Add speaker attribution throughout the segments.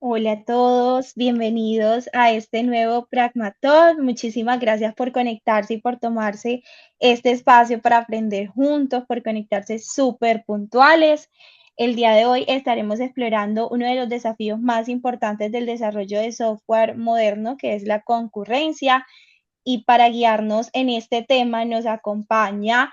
Speaker 1: Hola a todos, bienvenidos a este nuevo Pragmatalk. Muchísimas gracias por conectarse y por tomarse este espacio para aprender juntos, por conectarse súper puntuales. El día de hoy estaremos explorando uno de los desafíos más importantes del desarrollo de software moderno, que es la concurrencia. Y para guiarnos en este tema nos acompaña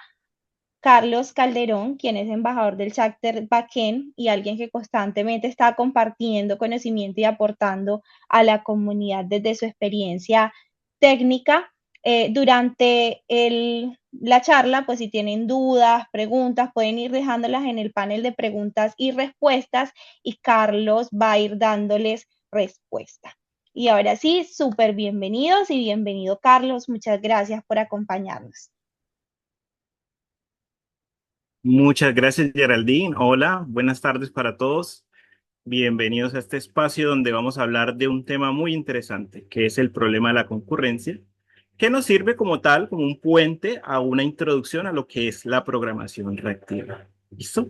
Speaker 1: Carlos Calderón, quien es embajador del Chapter Backend y alguien que constantemente está compartiendo conocimiento y aportando a la comunidad desde su experiencia técnica. Durante la charla, pues si tienen dudas, preguntas, pueden ir dejándolas en el panel de preguntas y respuestas y Carlos va a ir dándoles respuesta. Y ahora sí, súper bienvenidos y bienvenido Carlos. Muchas gracias por acompañarnos.
Speaker 2: Muchas gracias, Geraldine. Hola, buenas tardes para todos. Bienvenidos a este espacio donde vamos a hablar de un tema muy interesante, que es el problema de la concurrencia, que nos sirve como tal, como un puente a una introducción a lo que es la programación reactiva. ¿Listo?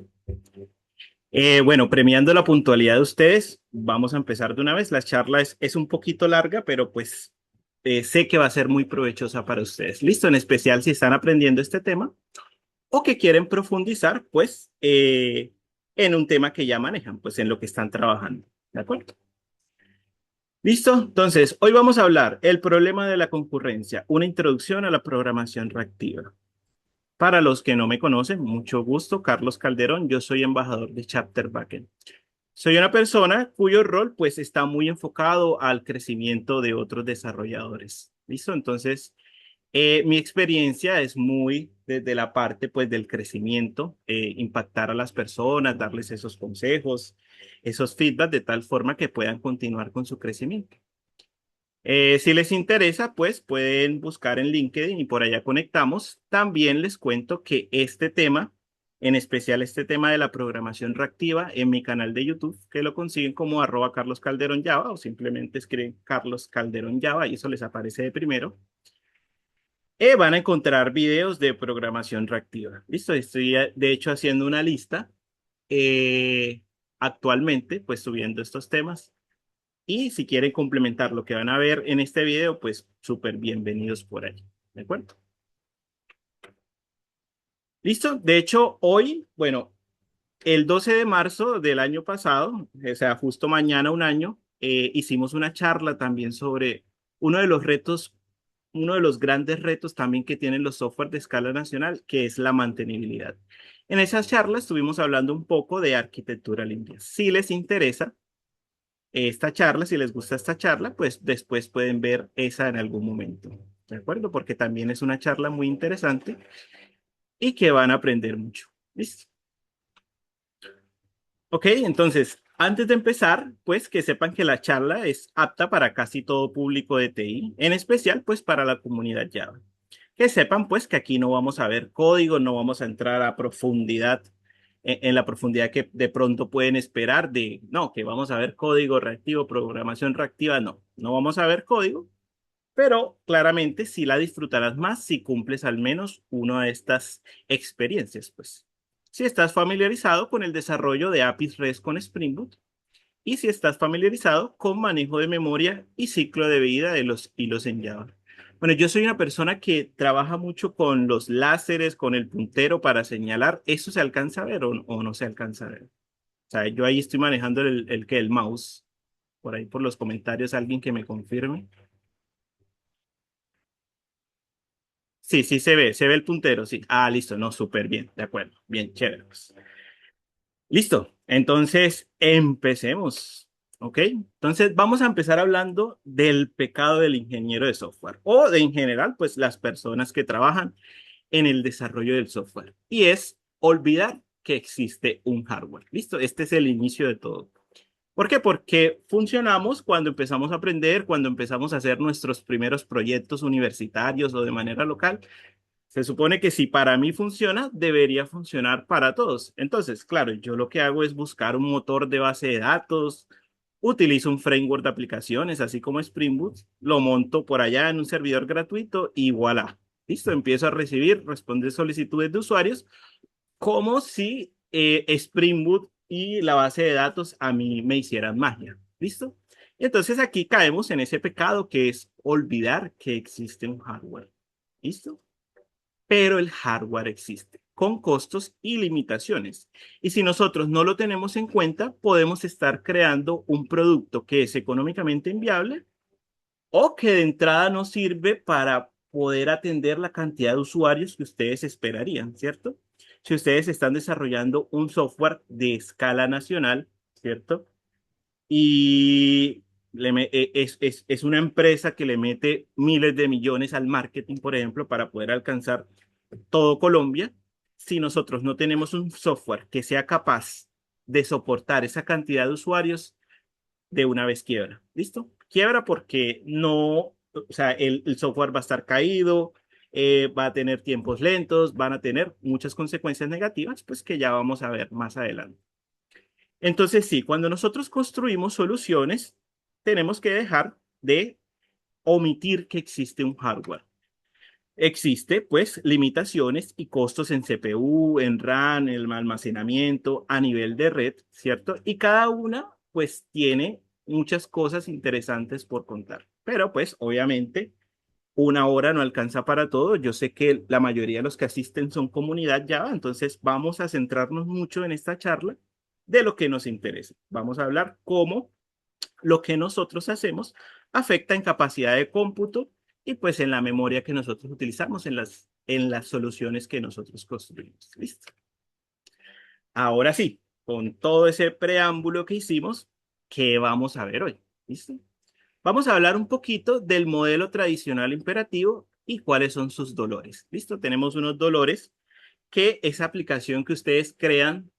Speaker 2: Bueno, premiando la puntualidad de ustedes, vamos a empezar de una vez. La charla es un poquito larga, pero pues sé que va a ser muy provechosa para ustedes. ¿Listo? En especial si están aprendiendo este tema o que quieren profundizar, pues, en un tema que ya manejan, pues, en lo que están trabajando. ¿De acuerdo? ¿Listo? Entonces, hoy vamos a hablar el problema de la concurrencia, una introducción a la programación reactiva. Para los que no me conocen, mucho gusto, Carlos Calderón, yo soy embajador de Chapter Backend. Soy una persona cuyo rol, pues, está muy enfocado al crecimiento de otros desarrolladores. ¿Listo? Entonces, mi experiencia es muy desde la parte pues del crecimiento, impactar a las personas, darles esos consejos, esos feedback de tal forma que puedan continuar con su crecimiento. Si les interesa, pues pueden buscar en LinkedIn y por allá conectamos. También les cuento que este tema, en especial este tema de la programación reactiva, en mi canal de YouTube, que lo consiguen como @Carlos Calderón Java o simplemente escriben Carlos Calderón Java y eso les aparece de primero. Van a encontrar videos de programación reactiva. Listo, estoy de hecho haciendo una lista eh, actualmente, pues subiendo estos temas. Y si quieren complementar lo que van a ver en este video, pues súper bienvenidos por ahí. ¿De acuerdo? Listo. De hecho, hoy, bueno, el 12 de marzo del año pasado, o sea, justo mañana un año, hicimos una charla también sobre uno de los retos, uno de los grandes retos también que tienen los software de escala nacional, que es la mantenibilidad. En esa charla estuvimos hablando un poco de arquitectura limpia. Si les interesa esta charla, si les gusta esta charla, pues después pueden ver esa en algún momento. ¿De acuerdo? Porque también es una charla muy interesante y que van a aprender mucho. ¿Listo? Ok, entonces, antes de empezar, pues que sepan que la charla es apta para casi todo público de TI, en especial pues para la comunidad Java. Que sepan pues que aquí no vamos a ver código, no vamos a entrar a profundidad, en la profundidad que de pronto pueden esperar de, no, que vamos a ver código reactivo, programación reactiva, no, no vamos a ver código, pero claramente sí la disfrutarás más si cumples al menos una de estas experiencias, pues. Si estás familiarizado con el desarrollo de APIs REST con Spring Boot y si estás familiarizado con manejo de memoria y ciclo de vida de los hilos en Java. Bueno, yo soy una persona que trabaja mucho con los láseres, con el puntero para señalar. ¿Eso se alcanza a ver o no se alcanza a ver? O sea, yo ahí estoy manejando el mouse. Por ahí por los comentarios, alguien que me confirme. Sí, sí se ve el puntero, sí. Ah, listo, no, súper bien, de acuerdo, bien, chévere. Pues. Listo, entonces empecemos, ¿ok? Entonces vamos a empezar hablando del pecado del ingeniero de software o de en general, pues las personas que trabajan en el desarrollo del software. Y es olvidar que existe un hardware. Listo, este es el inicio de todo. ¿Por qué? Porque funcionamos cuando empezamos a aprender, cuando empezamos a hacer nuestros primeros proyectos universitarios o de manera local. Se supone que si para mí funciona, debería funcionar para todos. Entonces, claro, yo lo que hago es buscar un motor de base de datos, utilizo un framework de aplicaciones, así como Spring Boot, lo monto por allá en un servidor gratuito y voilà. Listo, empiezo a recibir, responder solicitudes de usuarios como si Spring Boot y la base de datos a mí me hicieran magia. ¿Listo? Entonces aquí caemos en ese pecado que es olvidar que existe un hardware. ¿Listo? Pero el hardware existe con costos y limitaciones. Y si nosotros no lo tenemos en cuenta, podemos estar creando un producto que es económicamente inviable o que de entrada no sirve para poder atender la cantidad de usuarios que ustedes esperarían, ¿cierto? Si ustedes están desarrollando un software de escala nacional, ¿cierto? Y es una empresa que le mete miles de millones al marketing, por ejemplo, para poder alcanzar todo Colombia. Si nosotros no tenemos un software que sea capaz de soportar esa cantidad de usuarios, de una vez quiebra. ¿Listo? Quiebra porque no, o sea, el software va a estar caído, va a tener tiempos lentos, van a tener muchas consecuencias negativas, pues que ya vamos a ver más adelante. Entonces, sí, cuando nosotros construimos soluciones, tenemos que dejar de omitir que existe un hardware. Existe, pues, limitaciones y costos en CPU, en RAM, en el almacenamiento, a nivel de red, ¿cierto? Y cada una, pues, tiene muchas cosas interesantes por contar. Pero, pues, obviamente, una hora no alcanza para todo. Yo sé que la mayoría de los que asisten son comunidad Java, entonces vamos a centrarnos mucho en esta charla de lo que nos interesa. Vamos a hablar cómo lo que nosotros hacemos afecta en capacidad de cómputo y pues en la memoria que nosotros utilizamos en las soluciones que nosotros construimos. ¿Listo? Ahora sí, con todo ese preámbulo que hicimos, ¿qué vamos a ver hoy? ¿Listo? Vamos a hablar un poquito del modelo tradicional imperativo y cuáles son sus dolores. ¿Listo? Tenemos unos dolores que esa aplicación que ustedes crean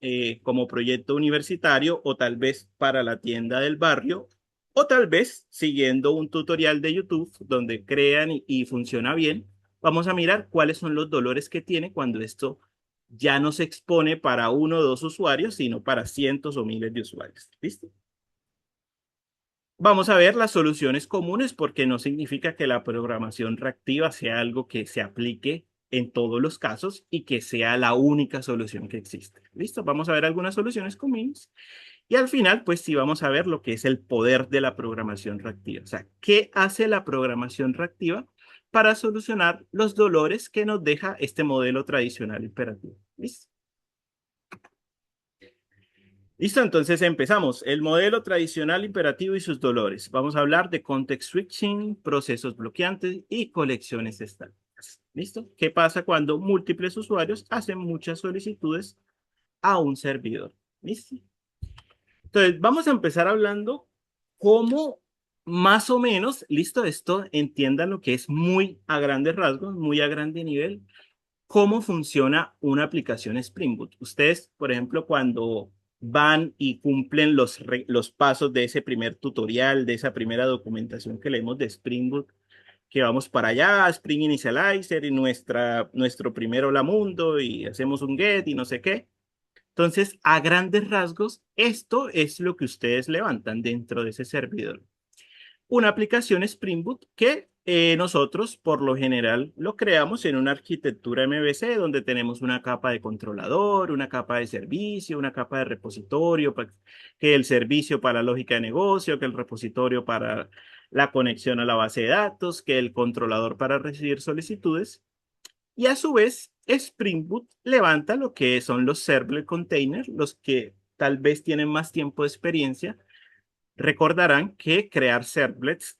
Speaker 2: como proyecto universitario o tal vez para la tienda del barrio o tal vez siguiendo un tutorial de YouTube donde crean y funciona bien, vamos a mirar cuáles son los dolores que tiene cuando esto ya no se expone para uno o dos usuarios, sino para cientos o miles de usuarios. ¿Listo? Vamos a ver las soluciones comunes porque no significa que la programación reactiva sea algo que se aplique en todos los casos y que sea la única solución que existe. ¿Listo? Vamos a ver algunas soluciones comunes y al final, pues sí vamos a ver lo que es el poder de la programación reactiva. O sea, ¿qué hace la programación reactiva para solucionar los dolores que nos deja este modelo tradicional imperativo? ¿Listo? Listo, entonces empezamos. El modelo tradicional imperativo y sus dolores. Vamos a hablar de context switching, procesos bloqueantes y colecciones estáticas. ¿Listo? ¿Qué pasa cuando múltiples usuarios hacen muchas solicitudes a un servidor? ¿Listo? Entonces, vamos a empezar hablando cómo más o menos, listo, esto entiendan lo que es muy a grandes rasgos, muy a grande nivel, cómo funciona una aplicación Spring Boot. Ustedes, por ejemplo, cuando van y cumplen los pasos de ese primer tutorial, de esa primera documentación que leemos de Spring Boot, que vamos para allá, Spring Initializer y nuestro primer hola mundo y hacemos un get y no sé qué. Entonces, a grandes rasgos, esto es lo que ustedes levantan dentro de ese servidor. Una aplicación Spring Boot que nosotros por lo general lo creamos en una arquitectura MVC donde tenemos una capa de controlador, una capa de servicio, una capa de repositorio, que el servicio para la lógica de negocio, que el repositorio para la conexión a la base de datos, que el controlador para recibir solicitudes. Y a su vez, Spring Boot levanta lo que son los servlet containers, los que tal vez tienen más tiempo de experiencia. Recordarán que crear servlets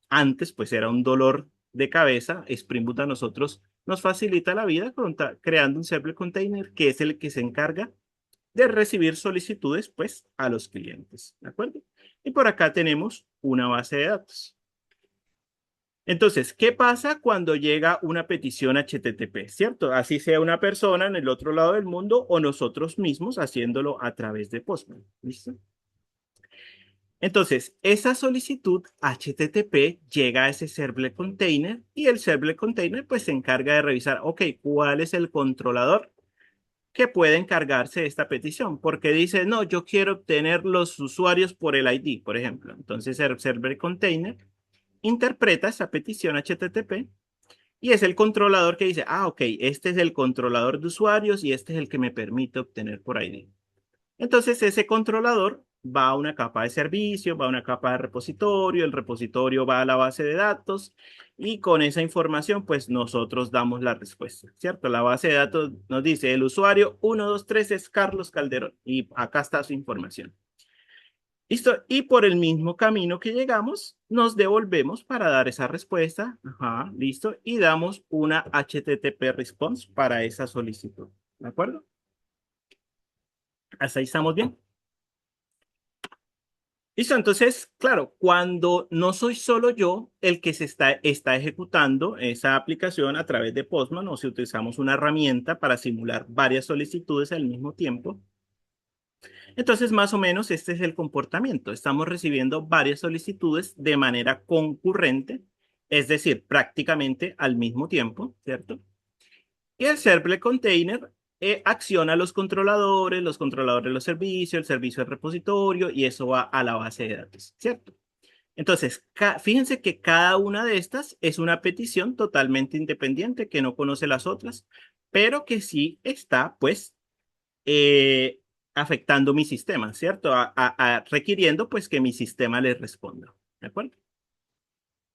Speaker 2: antes pues era un dolor de cabeza. Spring Boot a nosotros nos facilita la vida creando un servlet container que es el que se encarga de recibir solicitudes pues a los clientes, ¿de acuerdo? Y por acá tenemos una base de datos. Entonces, ¿qué pasa cuando llega una petición HTTP? ¿Cierto? Así sea una persona en el otro lado del mundo o nosotros mismos haciéndolo a través de Postman. ¿Listo? Entonces, esa solicitud HTTP llega a ese servlet container y el servlet container pues se encarga de revisar, ok, ¿cuál es el controlador que puede encargarse de esta petición? Porque dice, no, yo quiero obtener los usuarios por el ID, por ejemplo. Entonces, el servlet container interpreta esa petición HTTP y es el controlador que dice, ah, ok, este es el controlador de usuarios y este es el que me permite obtener por ID. Entonces, ese controlador va a una capa de servicio, va a una capa de repositorio, el repositorio va a la base de datos y con esa información pues nosotros damos la respuesta, ¿cierto? La base de datos nos dice el usuario 123 es Carlos Calderón y acá está su información. ¿Listo? Y por el mismo camino que llegamos, nos devolvemos para dar esa respuesta. Ajá, listo. Y damos una HTTP response para esa solicitud. ¿De acuerdo? ¿Hasta ahí estamos bien? Listo, entonces, claro, cuando no soy solo yo el que está ejecutando esa aplicación a través de Postman, o si utilizamos una herramienta para simular varias solicitudes al mismo tiempo, entonces más o menos este es el comportamiento. Estamos recibiendo varias solicitudes de manera concurrente, es decir, prácticamente al mismo tiempo, ¿cierto? Y el servlet container acciona los controladores los servicios, el servicio del repositorio y eso va a la base de datos, ¿cierto? Entonces, fíjense que cada una de estas es una petición totalmente independiente que no conoce las otras, pero que sí está, pues, eh, afectando mi sistema, ¿cierto? Requiriendo, pues, que mi sistema les responda, ¿de acuerdo?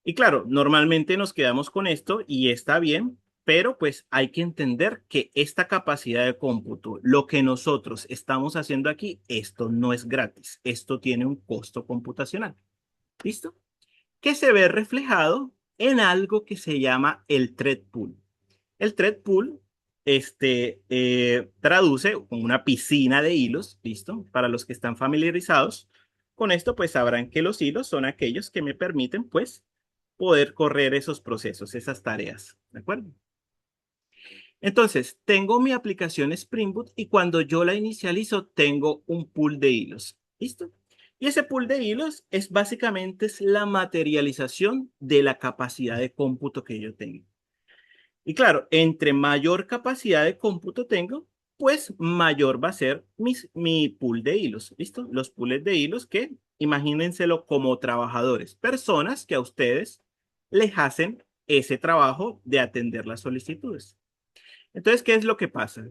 Speaker 2: Y claro, normalmente nos quedamos con esto y está bien, pero pues hay que entender que esta capacidad de cómputo, lo que nosotros estamos haciendo aquí, esto no es gratis, esto tiene un costo computacional. ¿Listo? Que se ve reflejado en algo que se llama el thread pool. El thread pool traduce como una piscina de hilos, ¿listo? Para los que están familiarizados con esto, pues sabrán que los hilos son aquellos que me permiten, pues, poder correr esos procesos, esas tareas, ¿de acuerdo? Entonces, tengo mi aplicación Spring Boot y cuando yo la inicializo, tengo un pool de hilos, ¿listo? Y ese pool de hilos es básicamente es la materialización de la capacidad de cómputo que yo tengo. Y claro, entre mayor capacidad de cómputo tengo, pues mayor va a ser mi pool de hilos. ¿Listo? Los pools de hilos que imagínenselo como trabajadores, personas que a ustedes les hacen ese trabajo de atender las solicitudes. Entonces, ¿qué es lo que pasa?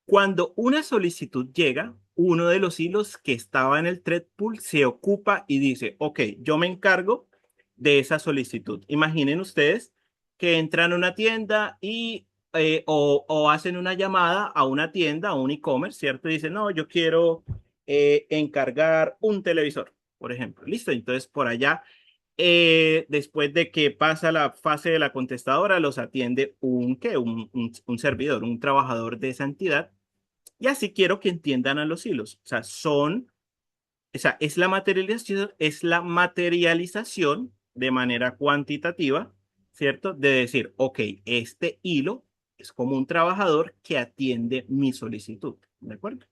Speaker 2: Cuando una solicitud llega, uno de los hilos que estaba en el thread pool se ocupa y dice, ok, yo me encargo de esa solicitud. Imaginen ustedes que entran a una tienda y o hacen una llamada a una tienda, a un e-commerce, ¿cierto? Y dicen, no, yo quiero encargar un televisor, por ejemplo. Listo, entonces por allá, después de que pasa la fase de la contestadora, los atiende ¿qué? Un servidor, un trabajador de esa entidad y así quiero que entiendan a los hilos. O sea, es la materialización de manera cuantitativa, ¿cierto? De decir, ok, este hilo es como un trabajador que atiende mi solicitud, ¿de acuerdo?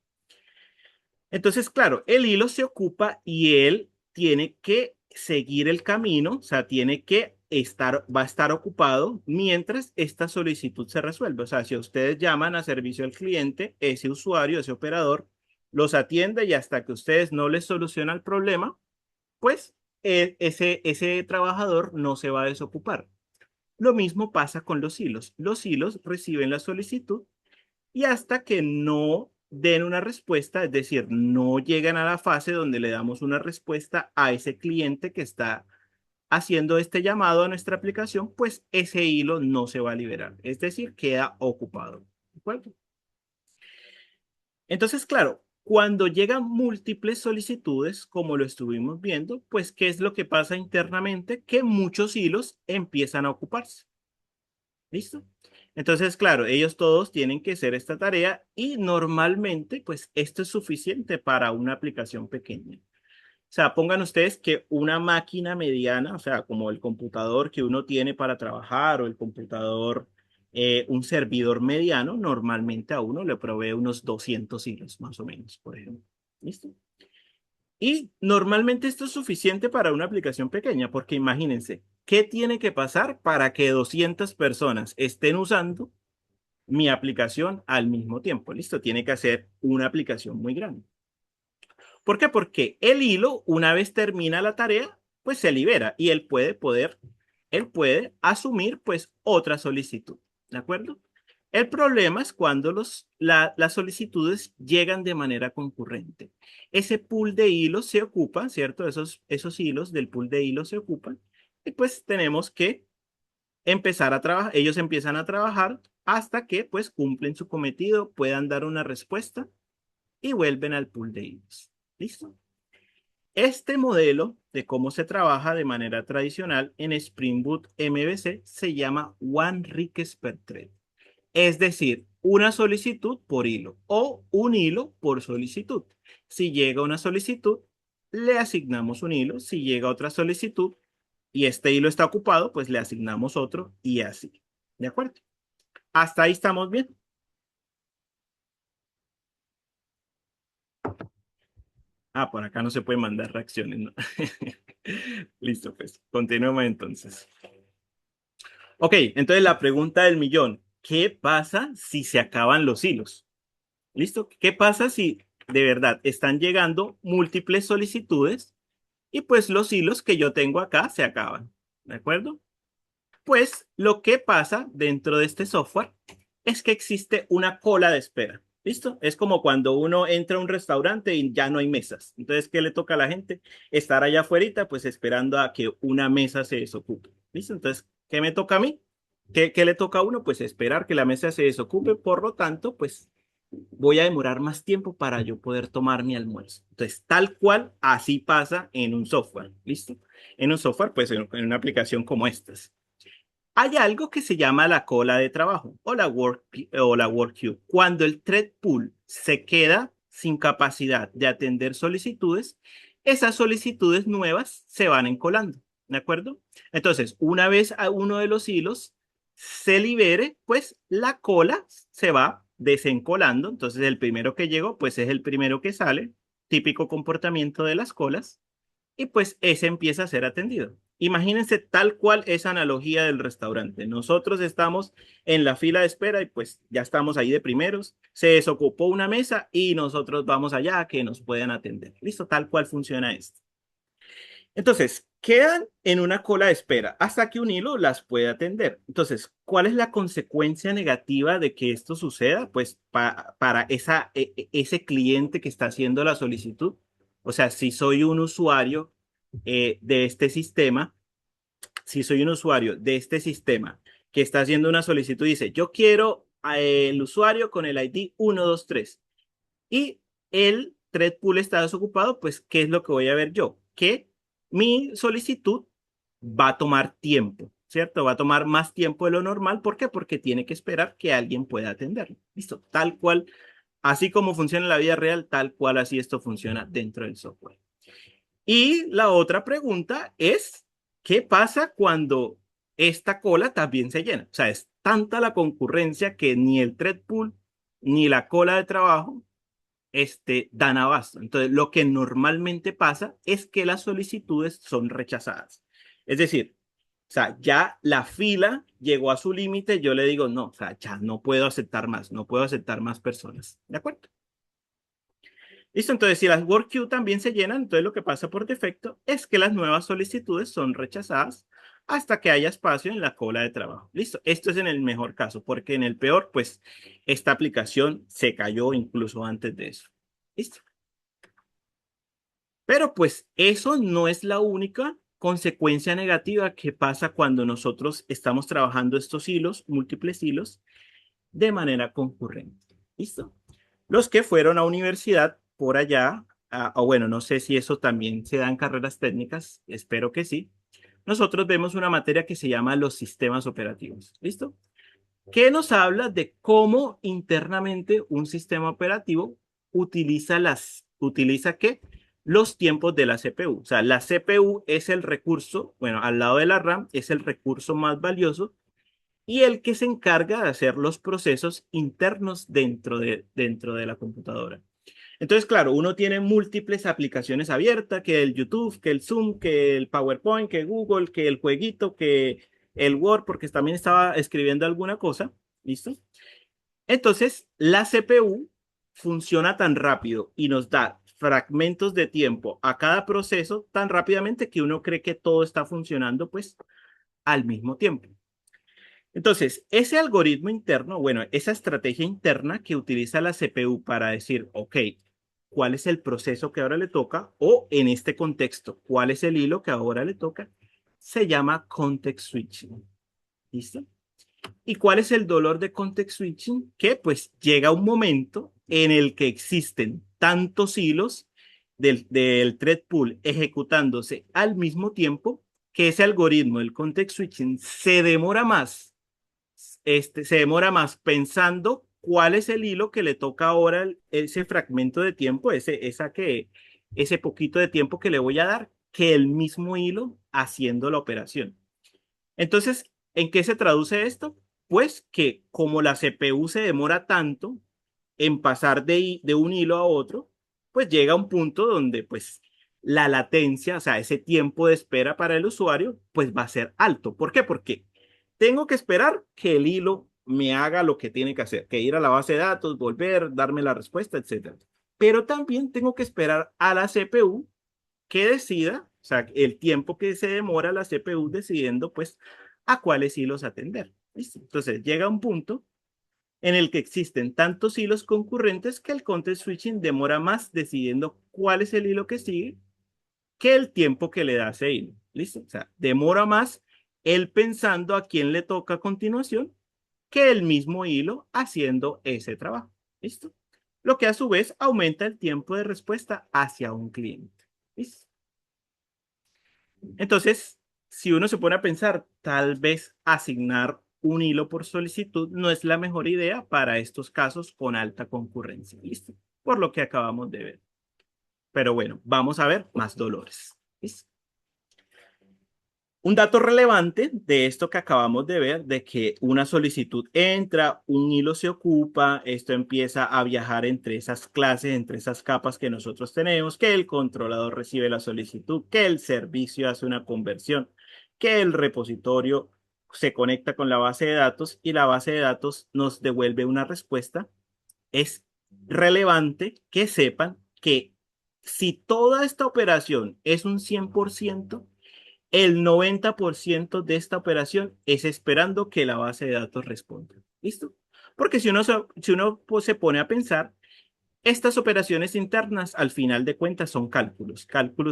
Speaker 2: Entonces, claro, el hilo se ocupa y él tiene que seguir el camino, o sea, va a estar ocupado mientras esta solicitud se resuelve. O sea, si ustedes llaman a servicio al cliente, ese usuario, ese operador, los atiende y hasta que ustedes no les solucionan el problema, pues ese trabajador no se va a desocupar. Lo mismo pasa con los hilos. Los hilos reciben la solicitud y hasta que no den una respuesta, es decir, no llegan a la fase donde le damos una respuesta a ese cliente que está haciendo este llamado a nuestra aplicación, pues ese hilo no se va a liberar, es decir, queda ocupado. ¿De acuerdo? Entonces, claro, cuando llegan múltiples solicitudes, como lo estuvimos viendo, pues, ¿qué es lo que pasa internamente? Que muchos hilos empiezan a ocuparse. ¿Listo? Entonces, claro, ellos todos tienen que hacer esta tarea y normalmente, pues esto es suficiente para una aplicación pequeña. O sea, pongan ustedes que una máquina mediana, o sea, como el computador que uno tiene para trabajar o el computador, un servidor mediano, normalmente a uno le provee unos 200 hilos, más o menos, por ejemplo. ¿Listo? Y normalmente esto es suficiente para una aplicación pequeña, porque imagínense, ¿qué tiene que pasar para que 200 personas estén usando mi aplicación al mismo tiempo? Listo, tiene que hacer una aplicación muy grande. ¿Por qué? Porque el hilo, una vez termina la tarea, pues se libera y él puede asumir pues otra solicitud. ¿De acuerdo? El problema es cuando las solicitudes llegan de manera concurrente. Ese pool de hilos se ocupa, ¿cierto? Esos hilos del pool de hilos se ocupan y pues tenemos que empezar a trabajar. Ellos empiezan a trabajar hasta que pues cumplen su cometido, puedan dar una respuesta y vuelven al pool de hilos. ¿Listo? Este modelo de cómo se trabaja de manera tradicional en Spring Boot MVC se llama One Request per Thread. Es decir, una solicitud por hilo o un hilo por solicitud. Si llega una solicitud, le asignamos un hilo. Si llega otra solicitud y este hilo está ocupado, pues le asignamos otro y así. ¿De acuerdo? Hasta ahí estamos bien. Ah, por acá no se puede mandar reacciones, ¿no? Listo, pues continuemos entonces. Ok, entonces la pregunta del millón. ¿Qué pasa si se acaban los hilos? ¿Listo? ¿Qué pasa si de verdad están llegando múltiples solicitudes y pues los hilos que yo tengo acá se acaban? ¿De acuerdo? Pues lo que pasa dentro de este software es que existe una cola de espera. ¿Listo? Es como cuando uno entra a un restaurante y ya no hay mesas. Entonces, ¿qué le toca a la gente? Estar allá afuera, pues esperando a que una mesa se desocupe. ¿Listo? Entonces, ¿qué me toca a mí? ¿Qué le toca a uno? Pues esperar que la mesa se desocupe. Por lo tanto, pues voy a demorar más tiempo para yo poder tomar mi almuerzo. Entonces, tal cual, así pasa en un software. ¿Listo? En un software, pues en una aplicación como estas. Hay algo que se llama la cola de trabajo o la work queue. Cuando el thread pool se queda sin capacidad de atender solicitudes, esas solicitudes nuevas se van encolando, ¿de acuerdo? Entonces, una vez a uno de los hilos se libere, pues la cola se va desencolando. Entonces, el primero que llegó, pues es el primero que sale, típico comportamiento de las colas y pues ese empieza a ser atendido. Imagínense tal cual esa analogía del restaurante. Nosotros estamos en la fila de espera y pues ya estamos ahí de primeros. Se desocupó una mesa y nosotros vamos allá a que nos puedan atender. Listo, tal cual funciona esto. Entonces, quedan en una cola de espera hasta que un hilo las puede atender. Entonces, ¿cuál es la consecuencia negativa de que esto suceda? Pues para ese cliente que está haciendo la solicitud. O sea, si soy un usuario de este sistema, si soy un usuario de este sistema que está haciendo una solicitud, dice, yo quiero el usuario con el ID 123 y el thread pool está desocupado, pues, ¿qué es lo que voy a ver yo? Que mi solicitud va a tomar tiempo, ¿cierto? Va a tomar más tiempo de lo normal. ¿Por qué? Porque tiene que esperar que alguien pueda atenderlo. Listo, tal cual, así como funciona en la vida real, tal cual así esto funciona dentro del software. Y la otra pregunta es, ¿qué pasa cuando esta cola también se llena? O sea, es tanta la concurrencia que ni el thread pool ni la cola de trabajo dan abasto. Entonces, lo que normalmente pasa es que las solicitudes son rechazadas. Es decir, o sea, ya la fila llegó a su límite, yo le digo, no, o sea, ya no puedo aceptar más, no puedo aceptar más personas. ¿De acuerdo? Listo, entonces si las work queue también se llenan, entonces lo que pasa por defecto es que las nuevas solicitudes son rechazadas hasta que haya espacio en la cola de trabajo. Listo, esto es en el mejor caso, porque en el peor, pues esta aplicación se cayó incluso antes de eso. Listo. Pero pues eso no es la única consecuencia negativa que pasa cuando nosotros estamos trabajando estos hilos, múltiples hilos, de manera concurrente. ¿Listo? Los que fueron a universidad por allá, o bueno, no sé si eso también se da en carreras técnicas, espero que sí. Nosotros vemos una materia que se llama los sistemas operativos. ¿Listo? Que nos habla de cómo internamente un sistema operativo utiliza ¿qué? Los tiempos de la CPU. O sea, la CPU es el recurso, bueno, al lado de la RAM es el recurso más valioso y el que se encarga de hacer los procesos internos dentro de la computadora. Entonces, claro, uno tiene múltiples aplicaciones abiertas, que el YouTube, que el Zoom, que el PowerPoint, que Google, que el jueguito, que el Word, porque también estaba escribiendo alguna cosa, ¿listo? Entonces, la CPU funciona tan rápido y nos da fragmentos de tiempo a cada proceso tan rápidamente que uno cree que todo está funcionando pues al mismo tiempo. Entonces, ese algoritmo interno, bueno, esa estrategia interna que utiliza la CPU para decir, ok, ¿cuál es el proceso que ahora le toca? O en este contexto, ¿cuál es el hilo que ahora le toca? Se llama context switching. ¿Listo? ¿Y cuál es el dolor de context switching? Que pues llega un momento en el que existen tantos hilos del thread pool ejecutándose al mismo tiempo que ese algoritmo, el context switching, se demora más pensando cuál es el hilo que le toca ahora ese fragmento de tiempo, ese poquito de tiempo que le voy a dar, que el mismo hilo haciendo la operación. Entonces, ¿en qué se traduce esto? Pues que como la CPU se demora tanto en pasar de un hilo a otro, pues llega a un punto donde pues la latencia, o sea, ese tiempo de espera para el usuario, pues va a ser alto. ¿Por qué? Porque tengo que esperar que el hilo me haga lo que tiene que hacer, que ir a la base de datos, volver, darme la respuesta, etcétera. Pero también tengo que esperar a la CPU que decida, o sea, el tiempo que se demora la CPU decidiendo, pues, a cuáles hilos atender. ¿Listo? Entonces, llega un punto en el que existen tantos hilos concurrentes que el context switching demora más decidiendo cuál es el hilo que sigue que el tiempo que le da ese hilo. ¿Listo? O sea, demora más él pensando a quién le toca a continuación que el mismo hilo haciendo ese trabajo. ¿Listo? Lo que a su vez aumenta el tiempo de respuesta hacia un cliente. ¿Listo? Entonces, si uno se pone a pensar, tal vez asignar un hilo por solicitud no es la mejor idea para estos casos con alta concurrencia. ¿Listo? Por lo que acabamos de ver. Pero bueno, vamos a ver más dolores. ¿Listo? Un dato relevante de esto que acabamos de ver, de que una solicitud entra, un hilo se ocupa, esto empieza a viajar entre esas clases, entre esas capas que nosotros tenemos, que el controlador recibe la solicitud, que el servicio hace una conversión, que el repositorio se conecta con la base de datos y la base de datos nos devuelve una respuesta. Es relevante que sepan que si toda esta operación es un 100%, el 90% de esta operación es esperando que la base de datos responda. ¿Listo? Porque si uno pues, se pone a pensar, estas operaciones internas al final de cuentas son cálculos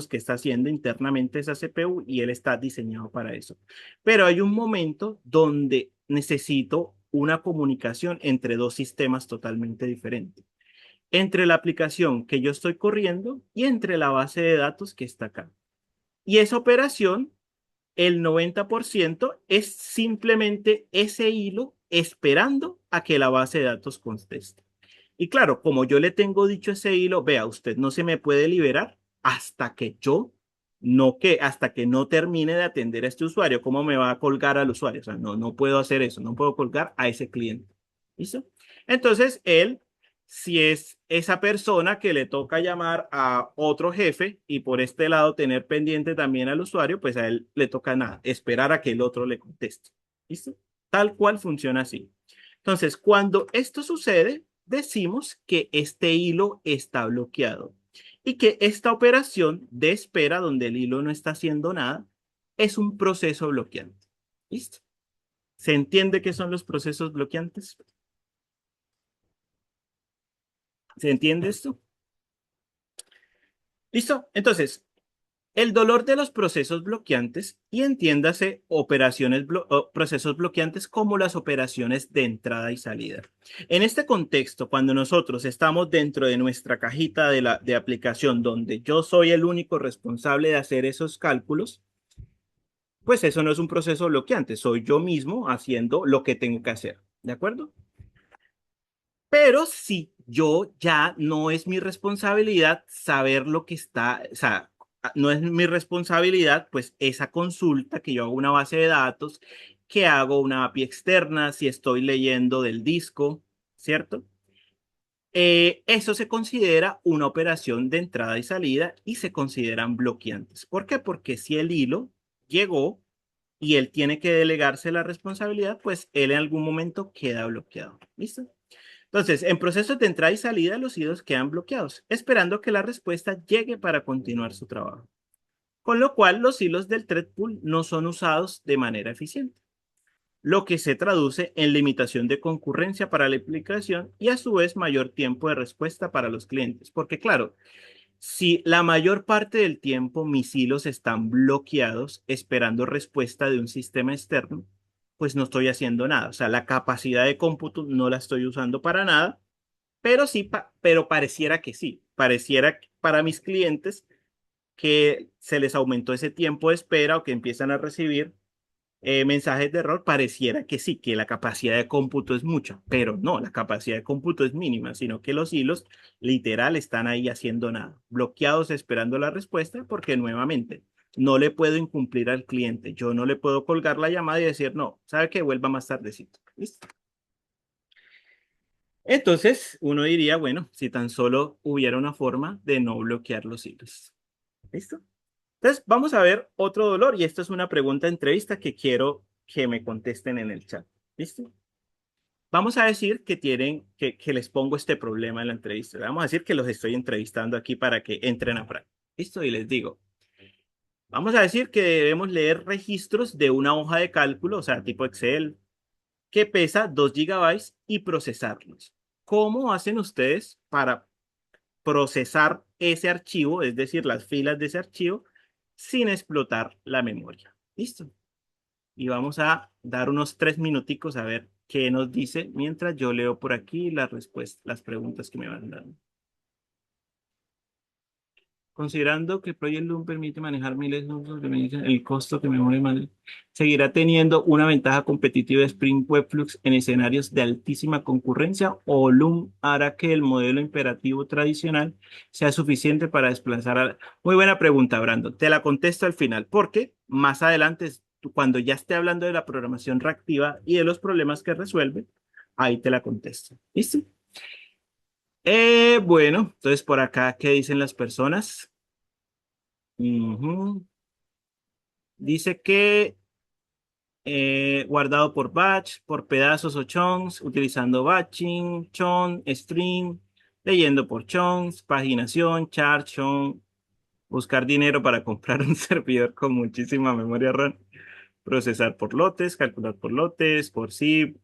Speaker 2: que está haciendo internamente esa CPU y él está diseñado para eso. Pero hay un momento donde necesito una comunicación entre dos sistemas totalmente diferentes. Entre la aplicación que yo estoy corriendo y entre la base de datos que está acá. Y esa operación el 90% es simplemente ese hilo esperando a que la base de datos conteste. Y claro, como yo le tengo dicho ese hilo, vea, usted no se me puede liberar hasta que no termine de atender a este usuario. ¿Cómo me va a colgar al usuario? O sea, no puedo hacer eso, no puedo colgar a ese cliente. ¿Listo? Entonces, si es esa persona que le toca llamar a otro jefe y por este lado tener pendiente también al usuario, pues a él le toca nada, esperar a que el otro le conteste. ¿Listo? Tal cual funciona así. Entonces, cuando esto sucede, decimos que este hilo está bloqueado y que esta operación de espera, donde el hilo no está haciendo nada, es un proceso bloqueante. ¿Listo? ¿Se entiende qué son los procesos bloqueantes? ¿Se entiende esto? ¿Listo? Entonces, el dolor de los procesos bloqueantes, y entiéndase procesos bloqueantes como las operaciones de entrada y salida. En este contexto, cuando nosotros estamos dentro de nuestra cajita de aplicación donde yo soy el único responsable de hacer esos cálculos, pues eso no es un proceso bloqueante, soy yo mismo haciendo lo que tengo que hacer. ¿De acuerdo? Pero si yo ya no es mi responsabilidad saber lo que está, o sea, no es mi responsabilidad, pues esa consulta que yo hago una base de datos, que hago una API externa, si estoy leyendo del disco, ¿cierto? Eso se considera una operación de entrada y salida y se consideran bloqueantes. ¿Por qué? Porque si el hilo llegó y él tiene que delegarse la responsabilidad, pues él en algún momento queda bloqueado. ¿Listo? Entonces, en procesos de entrada y salida, los hilos quedan bloqueados, esperando que la respuesta llegue para continuar su trabajo. Con lo cual, los hilos del thread pool no son usados de manera eficiente. lo que se traduce en limitación de concurrencia para la aplicación y a su vez mayor tiempo de respuesta para los clientes. Porque claro, si la mayor parte del tiempo mis hilos están bloqueados esperando respuesta de un sistema externo, pues no estoy haciendo nada. O sea, la capacidad de cómputo no la estoy usando para nada, pero sí, pero pareciera que sí. Pareciera que para mis clientes que se les aumentó ese tiempo de espera o que empiezan a recibir mensajes de error, pareciera que sí, que la capacidad de cómputo es mucha, pero no, la capacidad de cómputo es mínima, sino que los hilos literal están ahí haciendo nada, bloqueados esperando la respuesta, porque nuevamente no le puedo incumplir al cliente, yo no le puedo colgar la llamada y decir, no, sabe que vuelva más tardecito. ¿Listo? Entonces, uno diría, bueno, si tan solo hubiera una forma de no bloquear los hilos. ¿Listo? Entonces, vamos a ver otro dolor y esto es una pregunta de entrevista que quiero que me contesten en el chat. ¿Listo? Vamos a decir que que les pongo este problema en la entrevista. Vamos a decir que los estoy entrevistando aquí para que entren a práctica. ¿Listo? Y les digo, vamos a decir que debemos leer registros de una hoja de cálculo, o sea, tipo Excel, que pesa 2 gigabytes y procesarlos. ¿Cómo hacen ustedes para procesar ese archivo, es decir, las filas de ese archivo, sin explotar la memoria? ¿Listo? Y vamos a dar unos 3 minuticos a ver qué nos dice mientras yo leo por aquí las respuestas, las preguntas que me van dando. Considerando que Project Loom permite manejar miles de núcleos de medida, el costo que memoria seguirá teniendo una ventaja competitiva de Spring Webflux en escenarios de altísima concurrencia, o Loom hará que el modelo imperativo tradicional sea suficiente para desplazar a... Muy buena pregunta, Brando. Te la contesto al final, porque más adelante, cuando ya esté hablando de la programación reactiva y de los problemas que resuelve, ahí te la contesto. ¿Listo? Bueno, entonces por acá, ¿qué dicen las personas? Ujú. Dice que guardado por batch, por pedazos o chunks, utilizando batching, chunk, string, leyendo por chunks, paginación, char, chunk, buscar dinero para comprar un servidor con muchísima memoria RAM, procesar por lotes, calcular por lotes, por zip,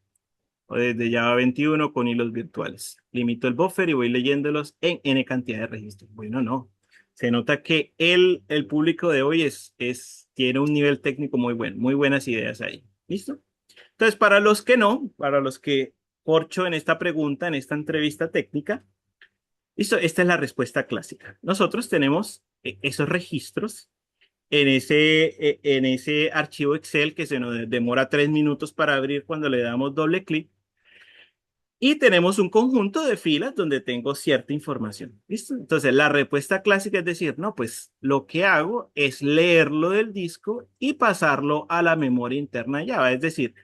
Speaker 2: o desde Java 21 con hilos virtuales. Limito el buffer y voy leyéndolos en N cantidad de registros. Bueno, no. Se nota que el público de hoy tiene un nivel técnico muy bueno, muy buenas ideas ahí. ¿Listo? Entonces, para los que no, para los que corcho en esta pregunta, en esta entrevista técnica, listo, esta es la respuesta clásica. Nosotros tenemos esos registros en ese archivo Excel que se nos demora 3 minutos para abrir cuando le damos doble clic. Y tenemos un conjunto de filas donde tengo cierta información. ¿Listo? Entonces, la respuesta clásica es decir, no, pues lo que hago es leerlo del disco y pasarlo a la memoria interna de Java. Es decir,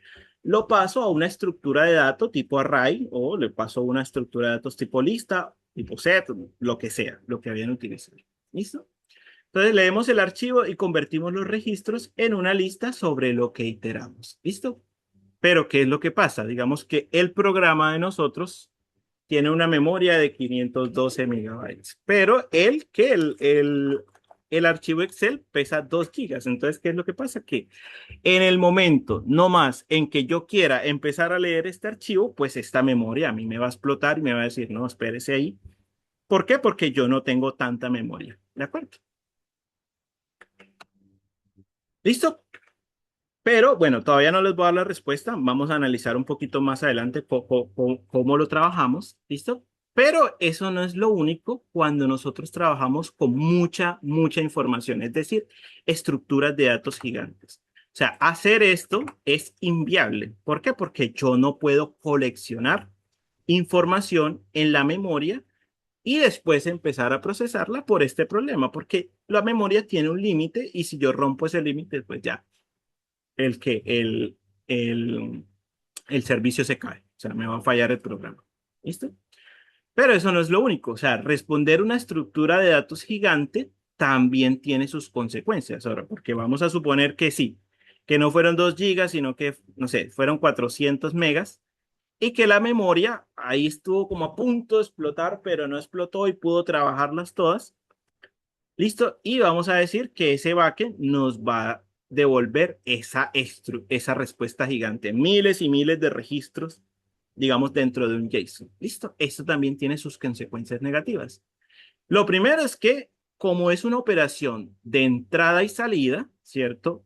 Speaker 2: lo paso a una estructura de datos tipo array o le paso a una estructura de datos tipo lista, tipo set, lo que sea, lo que habían utilizado. ¿Listo? Entonces, leemos el archivo y convertimos los registros en una lista sobre lo que iteramos. ¿Listo? Pero, ¿qué es lo que pasa? Digamos que el programa de nosotros tiene una memoria de 512 megabytes, pero el archivo Excel pesa 2 gigas. Entonces, ¿qué es lo que pasa? Que en el momento, no más, en que yo quiera empezar a leer este archivo, pues esta memoria a mí me va a explotar y me va a decir, no, espérese ahí. ¿Por qué? Porque yo no tengo tanta memoria. ¿De acuerdo? ¿Listo? Pero bueno, todavía no les voy a dar la respuesta. Vamos a analizar un poquito más adelante cómo lo trabajamos. ¿Listo? Pero eso no es lo único cuando nosotros trabajamos con mucha información, es decir, estructuras de datos gigantes. O sea, hacer esto es inviable. ¿Por qué? Porque yo no puedo coleccionar información en la memoria y después empezar a procesarla por este problema, porque la memoria tiene un límite y si yo rompo ese límite, pues ya el que el, el servicio se cae. O sea, me va a fallar el programa. ¿Listo? Pero eso no es lo único. O sea, responder una estructura de datos gigante también tiene sus consecuencias. Ahora, porque vamos a suponer que sí, que no fueron 2 gigas, sino que, no sé, fueron 400 megas y que la memoria ahí estuvo como a punto de explotar, pero no explotó y pudo trabajarlas todas. Listo. Y vamos a decir que ese backend nos va devolver esa respuesta gigante. Miles y miles de registros, digamos, dentro de un JSON. ¿Listo? Esto también tiene sus consecuencias negativas. Lo primero es que, como es una operación de entrada y salida, ¿cierto?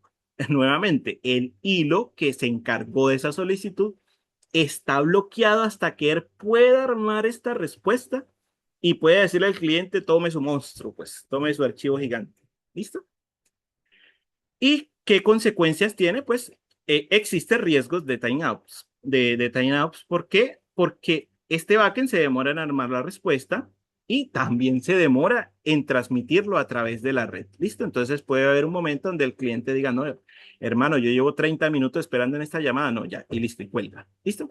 Speaker 2: Nuevamente, el hilo que se encargó de esa solicitud está bloqueado hasta que él pueda armar esta respuesta y puede decirle al cliente, tome su monstruo, pues, tome su archivo gigante. ¿Listo? ¿Y qué consecuencias tiene? Pues existen riesgos de timeouts. De timeouts, ¿por qué? Porque este backend se demora en armar la respuesta y también se demora en transmitirlo a través de la red. ¿Listo? Entonces puede haber un momento donde el cliente diga, no, hermano, yo llevo 30 minutos esperando en esta llamada. No, ya, y listo, y cuelga. ¿Listo?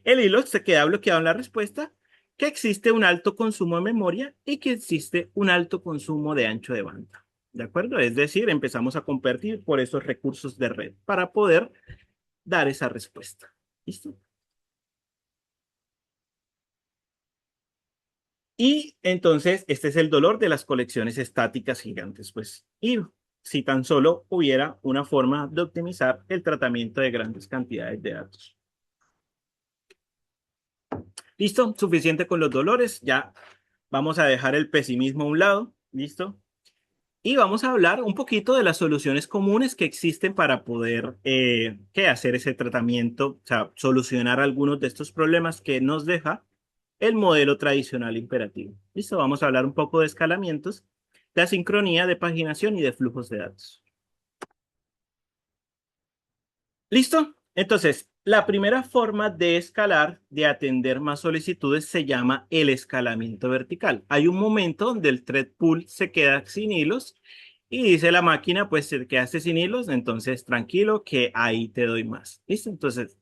Speaker 2: El hilo se queda bloqueado en la respuesta, que existe un alto consumo de memoria y que existe un alto consumo de ancho de banda. ¿De acuerdo? Es decir, empezamos a competir por esos recursos de red para poder dar esa respuesta. ¿Listo? Y entonces, este es el dolor de las colecciones estáticas gigantes, pues. Y si tan solo hubiera una forma de optimizar el tratamiento de grandes cantidades de datos. ¿Listo? Suficiente con los dolores. Ya vamos a dejar el pesimismo a un lado. ¿Listo? Y vamos a hablar un poquito de las soluciones comunes que existen para poder hacer ese tratamiento, o sea, solucionar algunos de estos problemas que nos deja el modelo tradicional imperativo. Listo, vamos a hablar un poco de escalamientos, de asincronía, de paginación y de flujos de datos. ¿Listo? Entonces, la primera forma de escalar, de atender más solicitudes, se llama el escalamiento vertical. Hay un momento donde el thread pool se queda sin hilos y dice la máquina, pues se quedaste sin hilos, entonces tranquilo que ahí te doy más. ¿Listo? Entonces,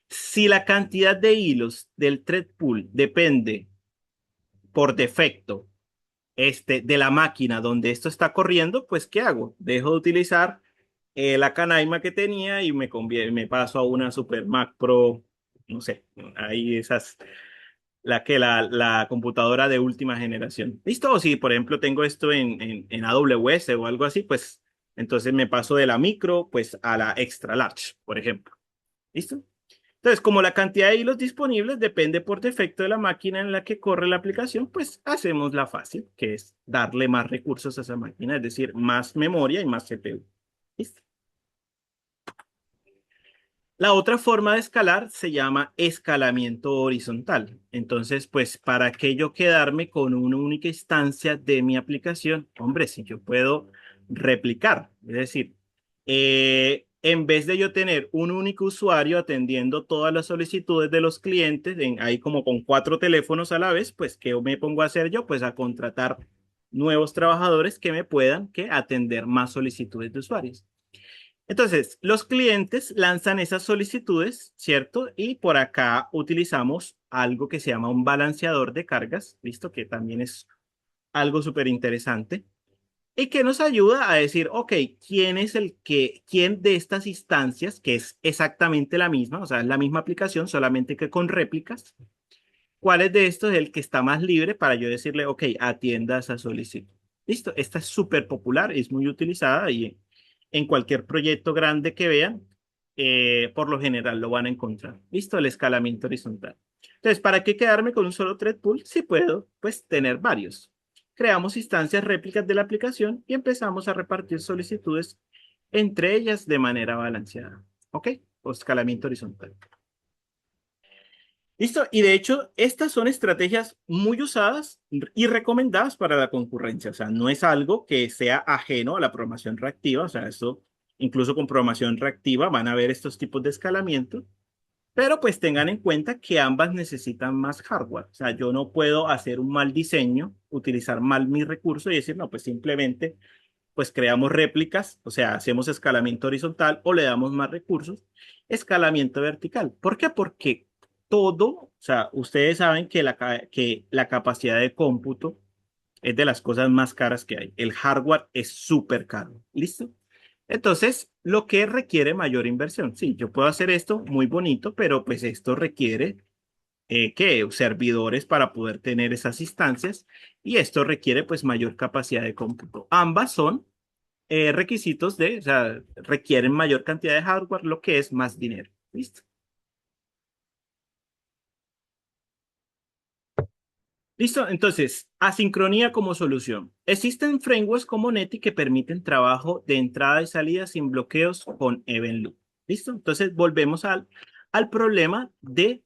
Speaker 2: si la cantidad de hilos del thread pool depende por defecto de la máquina donde esto está corriendo, pues ¿qué hago? Dejo de utilizar la Canaima que tenía y me paso a una Super Mac Pro, no sé, ahí esas, la computadora de última generación. ¿Listo? O si, por ejemplo, tengo esto en AWS o algo así, pues entonces me paso de la micro, pues a la extra large, por ejemplo. ¿Listo? Entonces, como la cantidad de hilos disponibles depende por defecto de la máquina en la que corre la aplicación, pues hacemos la fácil, que es darle más recursos a esa máquina, es decir, más memoria y más CPU. ¿Listo? La otra forma de escalar se llama escalamiento horizontal. Entonces, pues, ¿para qué yo quedarme con una única instancia de mi aplicación? Hombre, si yo puedo replicar, es decir, en vez de yo tener un único usuario atendiendo todas las solicitudes de los clientes, ahí como con 4 teléfonos a la vez, pues, ¿qué me pongo a hacer yo? Pues a contratar nuevos trabajadores que me puedan atender más solicitudes de usuarios. Entonces, los clientes lanzan esas solicitudes, ¿cierto? Y por acá utilizamos algo que se llama un balanceador de cargas, ¿listo? Que también es algo súper interesante y que nos ayuda a decir, ok, quién de estas instancias, que es exactamente la misma, o sea, es la misma aplicación, solamente que con réplicas, cuál es de estos es el que está más libre para yo decirle, ok, atienda esa solicitud. Listo, esta es súper popular, es muy utilizada y en cualquier proyecto grande que vean, por lo general lo van a encontrar. Listo, el escalamiento horizontal. Entonces, ¿para qué quedarme con un solo thread pool? Si puedo, pues tener varios. Creamos instancias réplicas de la aplicación y empezamos a repartir solicitudes entre ellas de manera balanceada. ¿Ok? O escalamiento horizontal. Listo, y de hecho, estas son estrategias muy usadas y recomendadas para la concurrencia. O sea, no es algo que sea ajeno a la programación reactiva. O sea, eso, incluso con programación reactiva, van a haber estos tipos de escalamiento. Pero pues tengan en cuenta que ambas necesitan más hardware. O sea, yo no puedo hacer un mal diseño, utilizar mal mi recurso y decir, no, pues simplemente pues creamos réplicas, o sea, hacemos escalamiento horizontal o le damos más recursos, escalamiento vertical. ¿Por qué? Porque todo, o sea, ustedes saben que que la capacidad de cómputo es de las cosas más caras que hay. El hardware es súper caro. ¿Listo? Entonces, lo que requiere mayor inversión. Sí, yo puedo hacer esto muy bonito, pero pues esto requiere servidores para poder tener esas instancias y esto requiere pues mayor capacidad de cómputo. Ambas son requisitos o sea, requieren mayor cantidad de hardware, lo que es más dinero. ¿Listo? Listo, entonces, asincronía como solución. Existen frameworks como Netty que permiten trabajo de entrada y salida sin bloqueos con Event Loop. ¿Listo? Entonces, volvemos al problema ¿de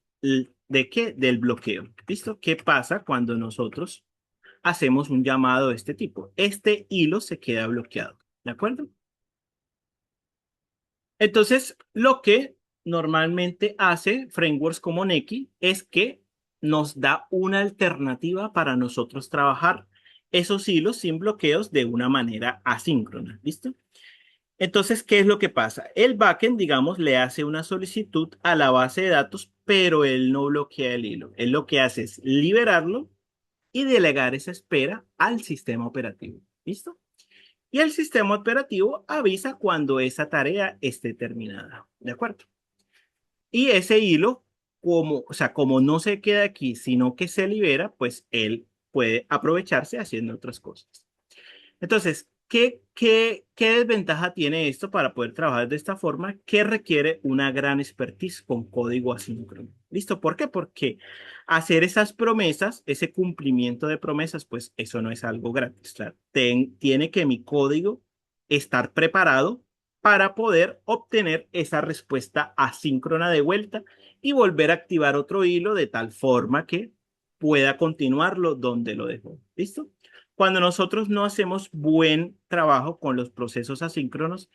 Speaker 2: qué? Del bloqueo. ¿Listo? ¿Qué pasa cuando nosotros hacemos un llamado de este tipo? Este hilo se queda bloqueado. ¿De acuerdo? Entonces, lo que normalmente hace frameworks como Neki es que nos da una alternativa para nosotros trabajar esos hilos sin bloqueos de una manera asíncrona. ¿Listo? Entonces, ¿qué es lo que pasa? El backend, digamos, le hace una solicitud a la base de datos, pero él no bloquea el hilo. Él lo que hace es liberarlo y delegar esa espera al sistema operativo. ¿Listo? Y el sistema operativo avisa cuando esa tarea esté terminada. ¿De acuerdo? Y ese hilo, o sea, como no se queda aquí, sino que se libera, pues él puede aprovecharse haciendo otras cosas. Entonces, ¿qué desventaja tiene esto para poder trabajar de esta forma? Que requiere una gran expertise con código asíncrono. ¿Listo? ¿Por qué? Porque hacer esas promesas, ese cumplimiento de promesas, pues eso no es algo gratis. O sea, tiene que mi código estar preparado para poder obtener esa respuesta asíncrona de vuelta y volver a activar otro hilo de tal forma que pueda continuarlo donde lo dejó. ¿Listo? Cuando nosotros no hacemos buen trabajo con los procesos asíncronos,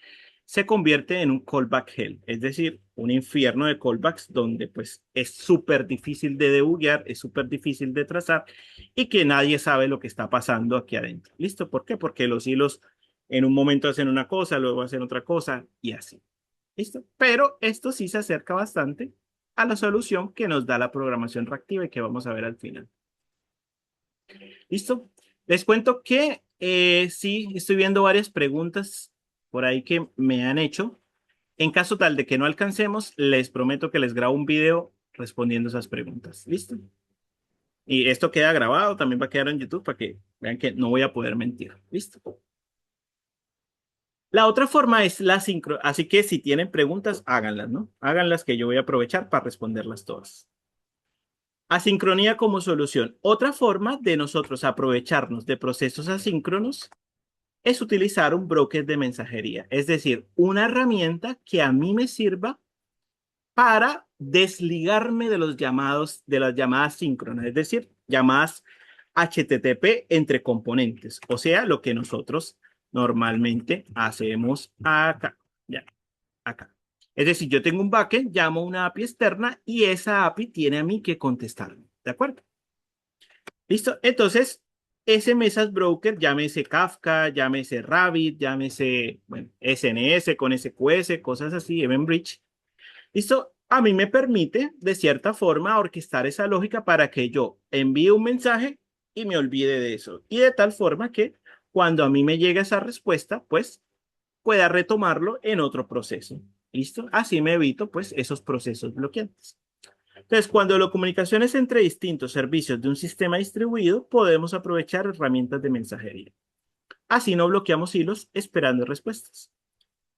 Speaker 2: se convierte en un callback hell, es decir, un infierno de callbacks donde pues es súper difícil de debuguear, es súper difícil de trazar y que nadie sabe lo que está pasando aquí adentro. ¿Listo? ¿Por qué? Porque los hilos en un momento hacen una cosa, luego hacen otra cosa y así. ¿Listo? Pero esto sí se acerca bastante a la solución que nos da la programación reactiva y que vamos a ver al final. ¿Listo? Les cuento que sí, estoy viendo varias preguntas por ahí que me han hecho. En caso tal de que no alcancemos, les prometo que les grabo un video respondiendo esas preguntas. ¿Listo? Y esto queda grabado, también va a quedar en YouTube para que vean que no voy a poder mentir. ¿Listo? La otra forma es la sincro, así que si tienen preguntas, háganlas, ¿no? Háganlas que yo voy a aprovechar para responderlas todas. Asincronía como solución. Otra forma de nosotros aprovecharnos de procesos asíncronos es utilizar un broker de mensajería, es decir, una herramienta que a mí me sirva para desligarme de los llamados, de las llamadas síncronas, es decir, llamadas HTTP entre componentes, o sea, lo que nosotros normalmente hacemos acá, ya, acá. Es decir, yo tengo un backend, llamo a una API externa y esa API tiene a mí que contestarme, ¿de acuerdo? ¿Listo? Entonces, ese Message Broker, llámese Kafka, llámese Rabbit, llámese, bueno, SNS con SQS, cosas así, Event ¿listo? A mí me permite, de cierta forma, orquestar esa lógica para que yo envíe un mensaje y me olvide de eso. Y de tal forma que cuando a mí me llegue esa respuesta, pues pueda retomarlo en otro proceso. ¿Listo? Así me evito, pues, esos procesos bloqueantes. Entonces, cuando la comunicación es entre distintos servicios de un sistema distribuido, podemos aprovechar herramientas de mensajería. Así no bloqueamos hilos esperando respuestas.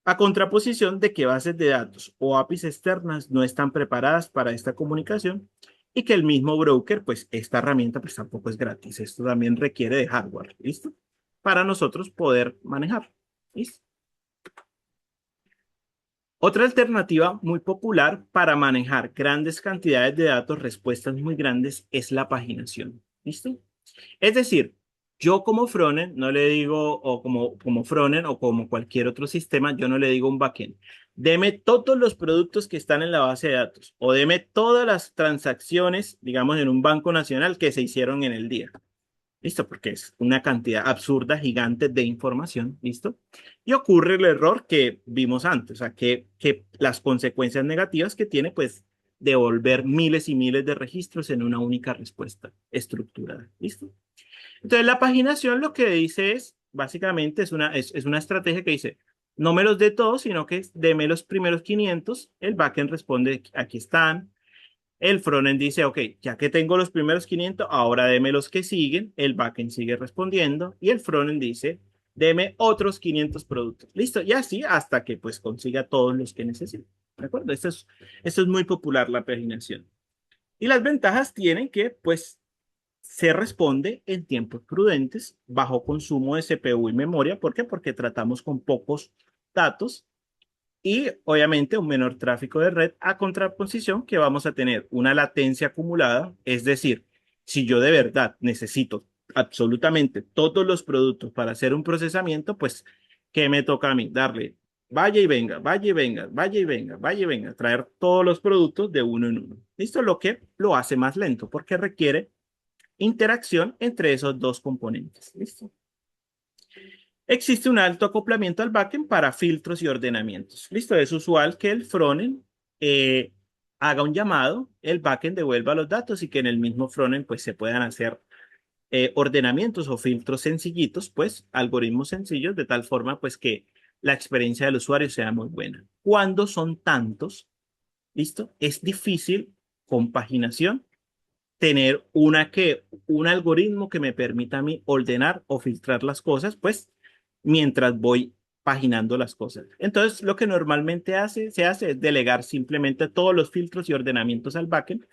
Speaker 2: A contraposición de que bases de datos o APIs externas no están preparadas para esta comunicación y que el mismo broker, pues esta herramienta pues tampoco es gratis. Esto también requiere de hardware, ¿listo? Para nosotros poder manejar. ¿Listo? Otra alternativa muy popular para manejar grandes cantidades de datos, respuestas muy grandes, es la paginación. ¿Listo? Es decir, yo como frontend no le digo, o como frontend o como cualquier otro sistema, yo no le digo un backend. Deme todos los productos que están en la base de datos o deme todas las transacciones, digamos, en un banco nacional que se hicieron en el día. ¿Listo? Porque es una cantidad absurda, gigante de información. ¿Listo? Y ocurre el error que vimos antes, o sea, que las consecuencias negativas que tiene, pues, devolver miles y miles de registros en una única respuesta estructurada. ¿Listo? Entonces, la paginación lo que dice es, básicamente, es una estrategia que dice, no me los dé todos, sino que deme los primeros 500, el backend responde, aquí están, el frontend dice, ok, ya que tengo los primeros 500, ahora deme los que siguen, el backend sigue respondiendo y el frontend dice, deme otros 500 productos. Listo, y así hasta que pues consiga todos los que necesite. ¿De acuerdo? Esto es muy popular, la paginación. Y las ventajas tienen que pues se responde en tiempos prudentes, bajo consumo de CPU y memoria. ¿Por qué? Porque tratamos con pocos datos y obviamente un menor tráfico de red, a contraposición que vamos a tener una latencia acumulada. Es decir, si yo de verdad necesito absolutamente todos los productos para hacer un procesamiento, pues, ¿qué me toca a mí? Darle vaya y venga, vaya y venga, vaya y venga, vaya y venga, traer todos los productos de uno en uno. ¿Listo? Lo que lo hace más lento porque requiere interacción entre esos dos componentes. ¿Listo? Existe un alto acoplamiento al backend para filtros y ordenamientos. Listo, es usual que el frontend eh, haga un llamado, el backend devuelva los datos y que en el mismo frontend pues se puedan hacer ordenamientos o filtros sencillitos, pues algoritmos sencillos de tal forma pues que la experiencia del usuario sea muy buena. Cuando son tantos, listo, es difícil con paginación tener un algoritmo que me permita a mí ordenar o filtrar las cosas, pues mientras voy paginando las cosas. Entonces, lo que normalmente se hace es delegar simplemente todos los filtros y ordenamientos al backend,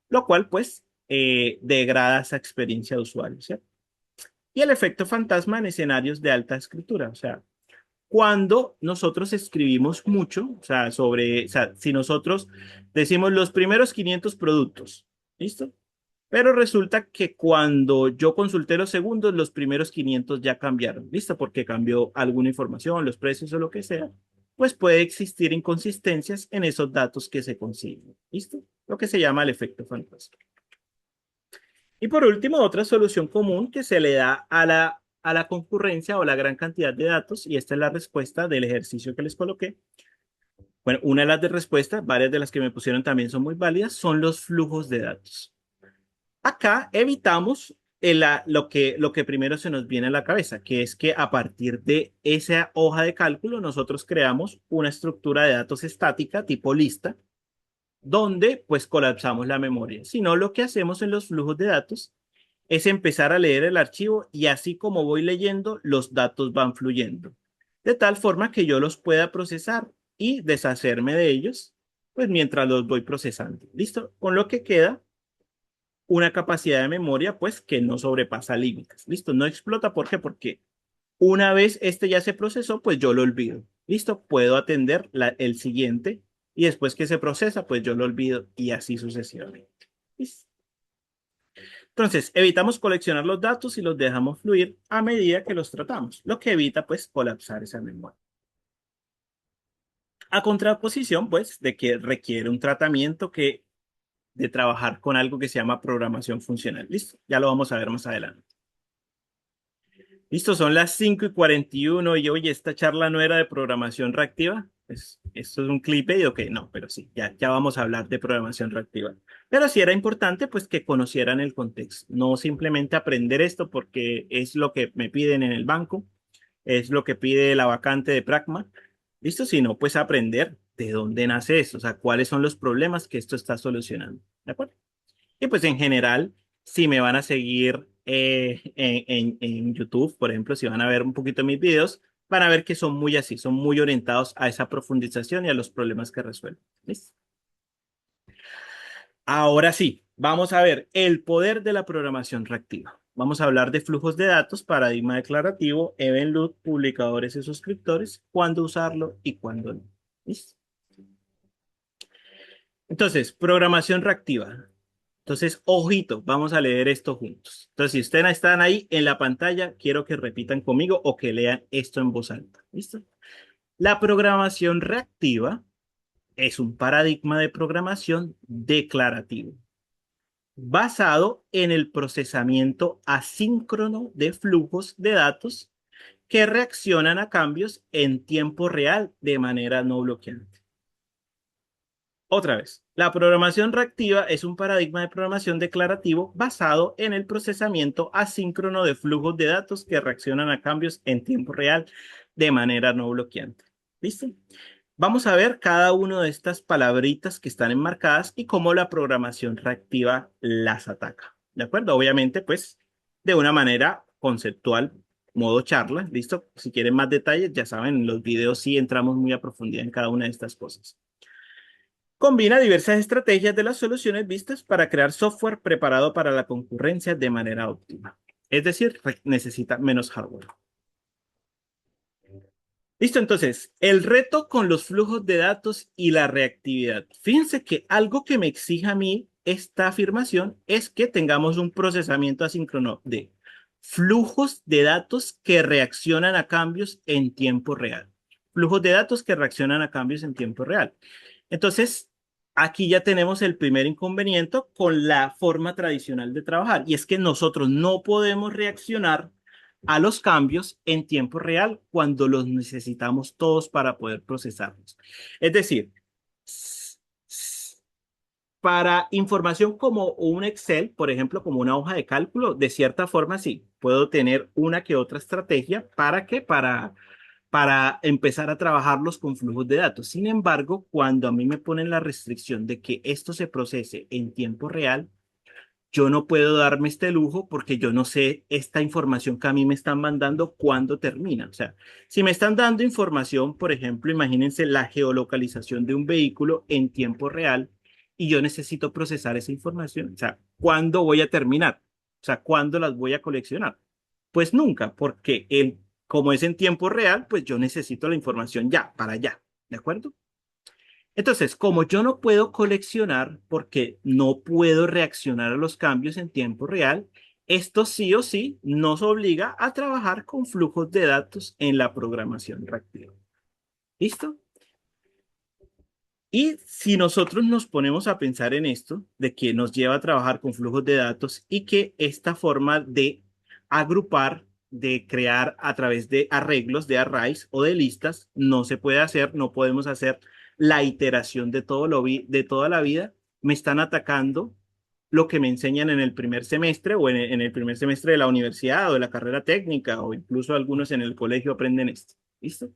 Speaker 2: lo cual pues degrada esa experiencia de usuario, ¿cierto? Y el efecto fantasma en escenarios de alta escritura, o sea, cuando nosotros escribimos mucho, o sea, si nosotros decimos los primeros 500 productos, ¿listo? Pero resulta que cuando yo consulté los segundos, los primeros 500 ya cambiaron, ¿listo? Porque cambió alguna información, los precios o lo que sea, pues puede existir inconsistencias en esos datos que se consiguen, ¿listo? Lo que se llama el efecto fantasma. Y por último, otra solución común que se le da a la concurrencia o la gran cantidad de datos, y esta es la respuesta del ejercicio que les coloqué. Bueno, una de las de respuestas, varias de las que me pusieron también son muy válidas, son los flujos de datos. Acá evitamos lo que primero se nos viene a la cabeza, que es que a partir de esa hoja de cálculo nosotros creamos una estructura de datos estática tipo lista, donde pues colapsamos la memoria. Sino lo que hacemos en los flujos de datos es empezar a leer el archivo y así como voy leyendo, los datos van fluyendo, de tal forma que yo los pueda procesar y deshacerme de ellos, pues mientras los voy procesando. ¿Listo? Con lo que queda una capacidad de memoria, pues, que no sobrepasa límites. ¿Listo? No explota. ¿Por qué? Porque una vez este ya se procesó, pues yo lo olvido. ¿Listo? Puedo atender el siguiente y después que se procesa, pues yo lo olvido y así sucesivamente. ¿Listo? Entonces, evitamos coleccionar los datos y los dejamos fluir a medida que los tratamos, lo que evita, pues, colapsar esa memoria. A contraposición, pues, de que requiere un tratamiento de trabajar con algo que se llama programación funcional. ¿Listo? Ya lo vamos a ver más adelante. Listo, son las 5:41 y oye, esta charla no era de programación reactiva. Pues, esto es un clickbait, ok, no, pero sí, ya vamos a hablar de programación reactiva. Pero sí era importante pues que conocieran el contexto, no simplemente aprender esto porque es lo que me piden en el banco, es lo que pide la vacante de Pragma, listo, sino pues aprender de dónde nace eso, o sea, cuáles son los problemas que esto está solucionando, ¿de acuerdo? Y pues en general, si me van a seguir en YouTube, por ejemplo, si van a ver un poquito mis videos, van a ver que son muy así, son muy orientados a esa profundización y a los problemas que resuelven. ¿Listo? Ahora sí, vamos a ver el poder de la programación reactiva. Vamos a hablar de flujos de datos, paradigma declarativo, event loop, publicadores y suscriptores, cuándo usarlo y cuándo no. ¿Listo? Entonces, programación reactiva. Entonces, ojito, vamos a leer esto juntos. Entonces, si ustedes están ahí en la pantalla, quiero que repitan conmigo o que lean esto en voz alta. ¿Listo? La programación reactiva es un paradigma de programación declarativo basado en el procesamiento asíncrono de flujos de datos que reaccionan a cambios en tiempo real de manera no bloqueante. Otra vez, la programación reactiva es un paradigma de programación declarativo basado en el procesamiento asíncrono de flujos de datos que reaccionan a cambios en tiempo real de manera no bloqueante. ¿Listo? Vamos a ver cada una de estas palabritas que están enmarcadas y cómo la programación reactiva las ataca. ¿De acuerdo? Obviamente, pues, de una manera conceptual modo charla, ¿listo? Si quieren más detalles, ya saben, en los videos sí entramos muy a profundidad en cada una de estas cosas. Combina diversas estrategias de las soluciones vistas para crear software preparado para la concurrencia de manera óptima. Es decir, necesita menos hardware. Listo, entonces, el reto con los flujos de datos y la reactividad. Fíjense que algo que me exige a mí esta afirmación es que tengamos un procesamiento asíncrono de flujos de datos que reaccionan a cambios en tiempo real. Flujos de datos que reaccionan a cambios en tiempo real. Entonces, aquí ya tenemos el primer inconveniente con la forma tradicional de trabajar, y es que nosotros no podemos reaccionar a los cambios en tiempo real cuando los necesitamos todos para poder procesarlos. Es decir, para información como un Excel, por ejemplo, como una hoja de cálculo, de cierta forma sí, puedo tener una que otra estrategia para que para empezar a trabajarlos con flujos de datos. Sin embargo, cuando a mí me ponen la restricción de que esto se procese en tiempo real, yo no puedo darme este lujo porque yo no sé esta información que a mí me están mandando cuándo termina. O sea, si me están dando información, por ejemplo, imagínense la geolocalización de un vehículo en tiempo real y yo necesito procesar esa información. O sea, ¿cuándo voy a terminar? O sea, ¿cuándo las voy a coleccionar? Pues nunca, porque como es en tiempo real, pues yo necesito la información ya, para allá. ¿De acuerdo? Entonces, como yo no puedo coleccionar porque no puedo reaccionar a los cambios en tiempo real, esto sí o sí nos obliga a trabajar con flujos de datos en la programación reactiva. ¿Listo? Y si nosotros nos ponemos a pensar en esto, de que nos lleva a trabajar con flujos de datos y que esta forma de agrupar, de crear a través de arreglos, de arrays o de listas, no se puede hacer, no podemos hacer la iteración de de toda la vida, me están atacando lo que me enseñan en el primer semestre o en el primer semestre de la universidad o de la carrera técnica o incluso algunos en el colegio aprenden esto. ¿Listo?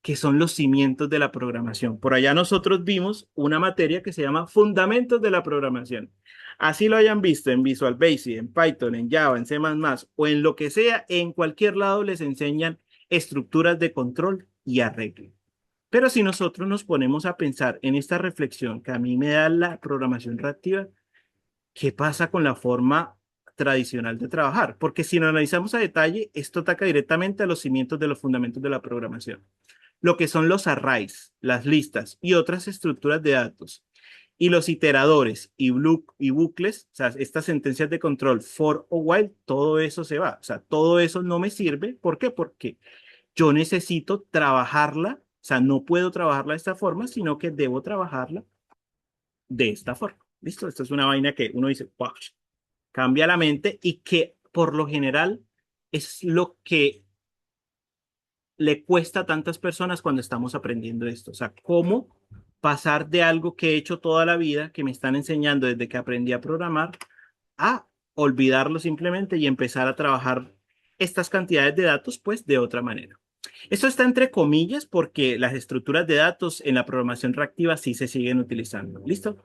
Speaker 2: Que son los cimientos de la programación. Por allá nosotros vimos una materia que se llama Fundamentos de la Programación. Así lo hayan visto en Visual Basic, en Python, en Java, en C++ o en lo que sea, en cualquier lado les enseñan estructuras de control y arreglo. Pero si nosotros nos ponemos a pensar en esta reflexión que a mí me da la programación reactiva, ¿qué pasa con la forma tradicional de trabajar? Porque si lo analizamos a detalle, esto ataca directamente a los cimientos de los fundamentos de la programación, lo que son los arrays, las listas y otras estructuras de datos. Y los iteradores y bucles, o sea, estas sentencias de control for o while, todo eso se va. O sea, todo eso no me sirve. ¿Por qué? Porque yo necesito trabajarla, o sea, no puedo trabajarla de esta forma, sino que debo trabajarla de esta forma. ¿Listo? Esto es una vaina que uno dice, wow, cambia la mente y que por lo general es lo que le cuesta a tantas personas cuando estamos aprendiendo esto. O sea, cómo pasar de algo que he hecho toda la vida, que me están enseñando desde que aprendí a programar, a olvidarlo simplemente y empezar a trabajar estas cantidades de datos, pues, de otra manera. Esto está entre comillas porque las estructuras de datos en la programación reactiva sí se siguen utilizando. ¿Listo?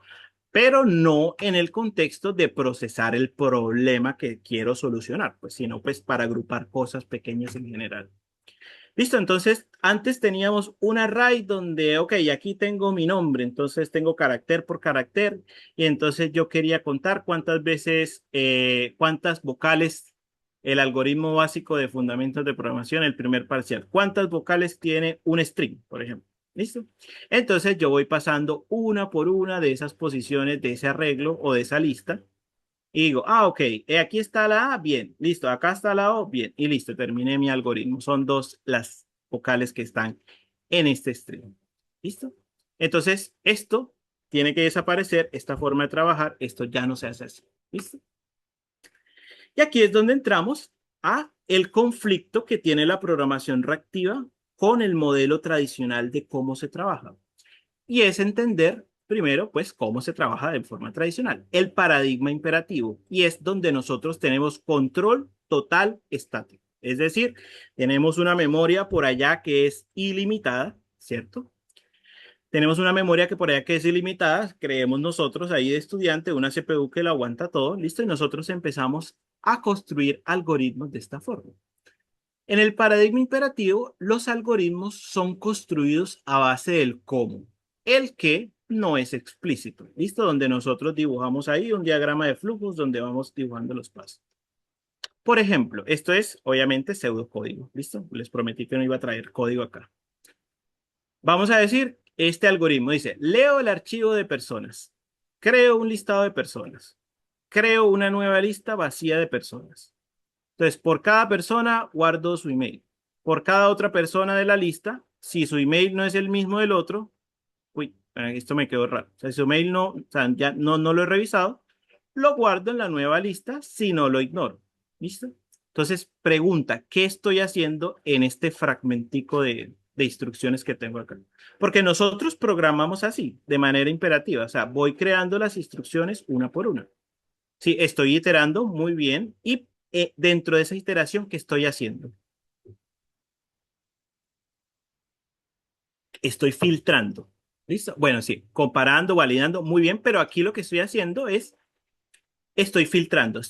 Speaker 2: Pero no en el contexto de procesar el problema que quiero solucionar, pues, sino pues para agrupar cosas pequeñas en general. Listo, entonces antes teníamos un array donde, ok, aquí tengo mi nombre, entonces tengo carácter por carácter y entonces yo quería contar cuántas veces, cuántas vocales el algoritmo básico de fundamentos de programación, el primer parcial, cuántas vocales tiene un string, por ejemplo. ¿Listo? Entonces yo voy pasando una por una de esas posiciones de ese arreglo o de esa lista y digo, ok, aquí está la A, bien, listo, acá está la O, bien, y listo, terminé mi algoritmo. Son dos las vocales que están en este string. ¿Listo? Entonces, esto tiene que desaparecer, esta forma de trabajar, esto ya no se hace así. ¿Listo? Y aquí es donde entramos a el conflicto que tiene la programación reactiva con el modelo tradicional de cómo se trabaja. Y es entender primero, pues, cómo se trabaja de forma tradicional, el paradigma imperativo, y es donde nosotros tenemos control total estático. Es decir, tenemos una memoria por allá que es ilimitada, ¿cierto? Tenemos una memoria que por allá que es ilimitada, creemos nosotros ahí de estudiante, una CPU que lo aguanta todo, listo, y nosotros empezamos a construir algoritmos de esta forma. En el paradigma imperativo, los algoritmos son construidos a base del cómo. El qué no es explícito. ¿Listo? Donde nosotros dibujamos ahí un diagrama de flujos donde vamos dibujando los pasos. Por ejemplo, esto es obviamente pseudocódigo. ¿Listo? Les prometí que no iba a traer código acá. Vamos a decir, este algoritmo dice, leo el archivo de personas, creo un listado de personas, creo una nueva lista vacía de personas. Entonces, por cada persona guardo su email. Por cada otra persona de la lista, si su email no es el mismo del otro, uy, esto me quedó raro. O sea, si su email no, o sea, ya no lo he revisado, lo guardo en la nueva lista, si no lo ignoro. ¿Listo? Entonces, pregunta, ¿qué estoy haciendo en este fragmentico de instrucciones que tengo acá? Porque nosotros programamos así, de manera imperativa. O sea, voy creando las instrucciones una por una. Sí, estoy iterando muy bien y dentro de esa iteración, ¿qué estoy haciendo? Estoy filtrando. ¿Listo? Bueno, sí, comparando, validando, muy bien, pero aquí lo que estoy haciendo es, estoy filtrando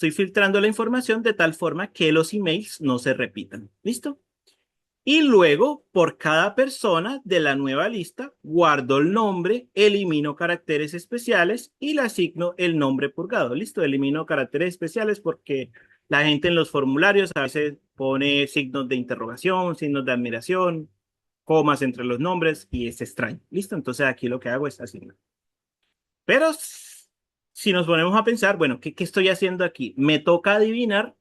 Speaker 2: la información de tal forma que los emails no se repitan. ¿Listo? Y luego, por cada persona de la nueva lista, guardo el nombre, elimino caracteres especiales y le asigno el nombre purgado. Listo, elimino caracteres especiales porque la gente en los formularios a veces pone signos de interrogación, signos de admiración, comas entre los nombres y es extraño. Listo, entonces aquí lo que hago es asignar. Pero si nos ponemos a pensar, bueno, ¿qué estoy haciendo aquí? Me toca adivinar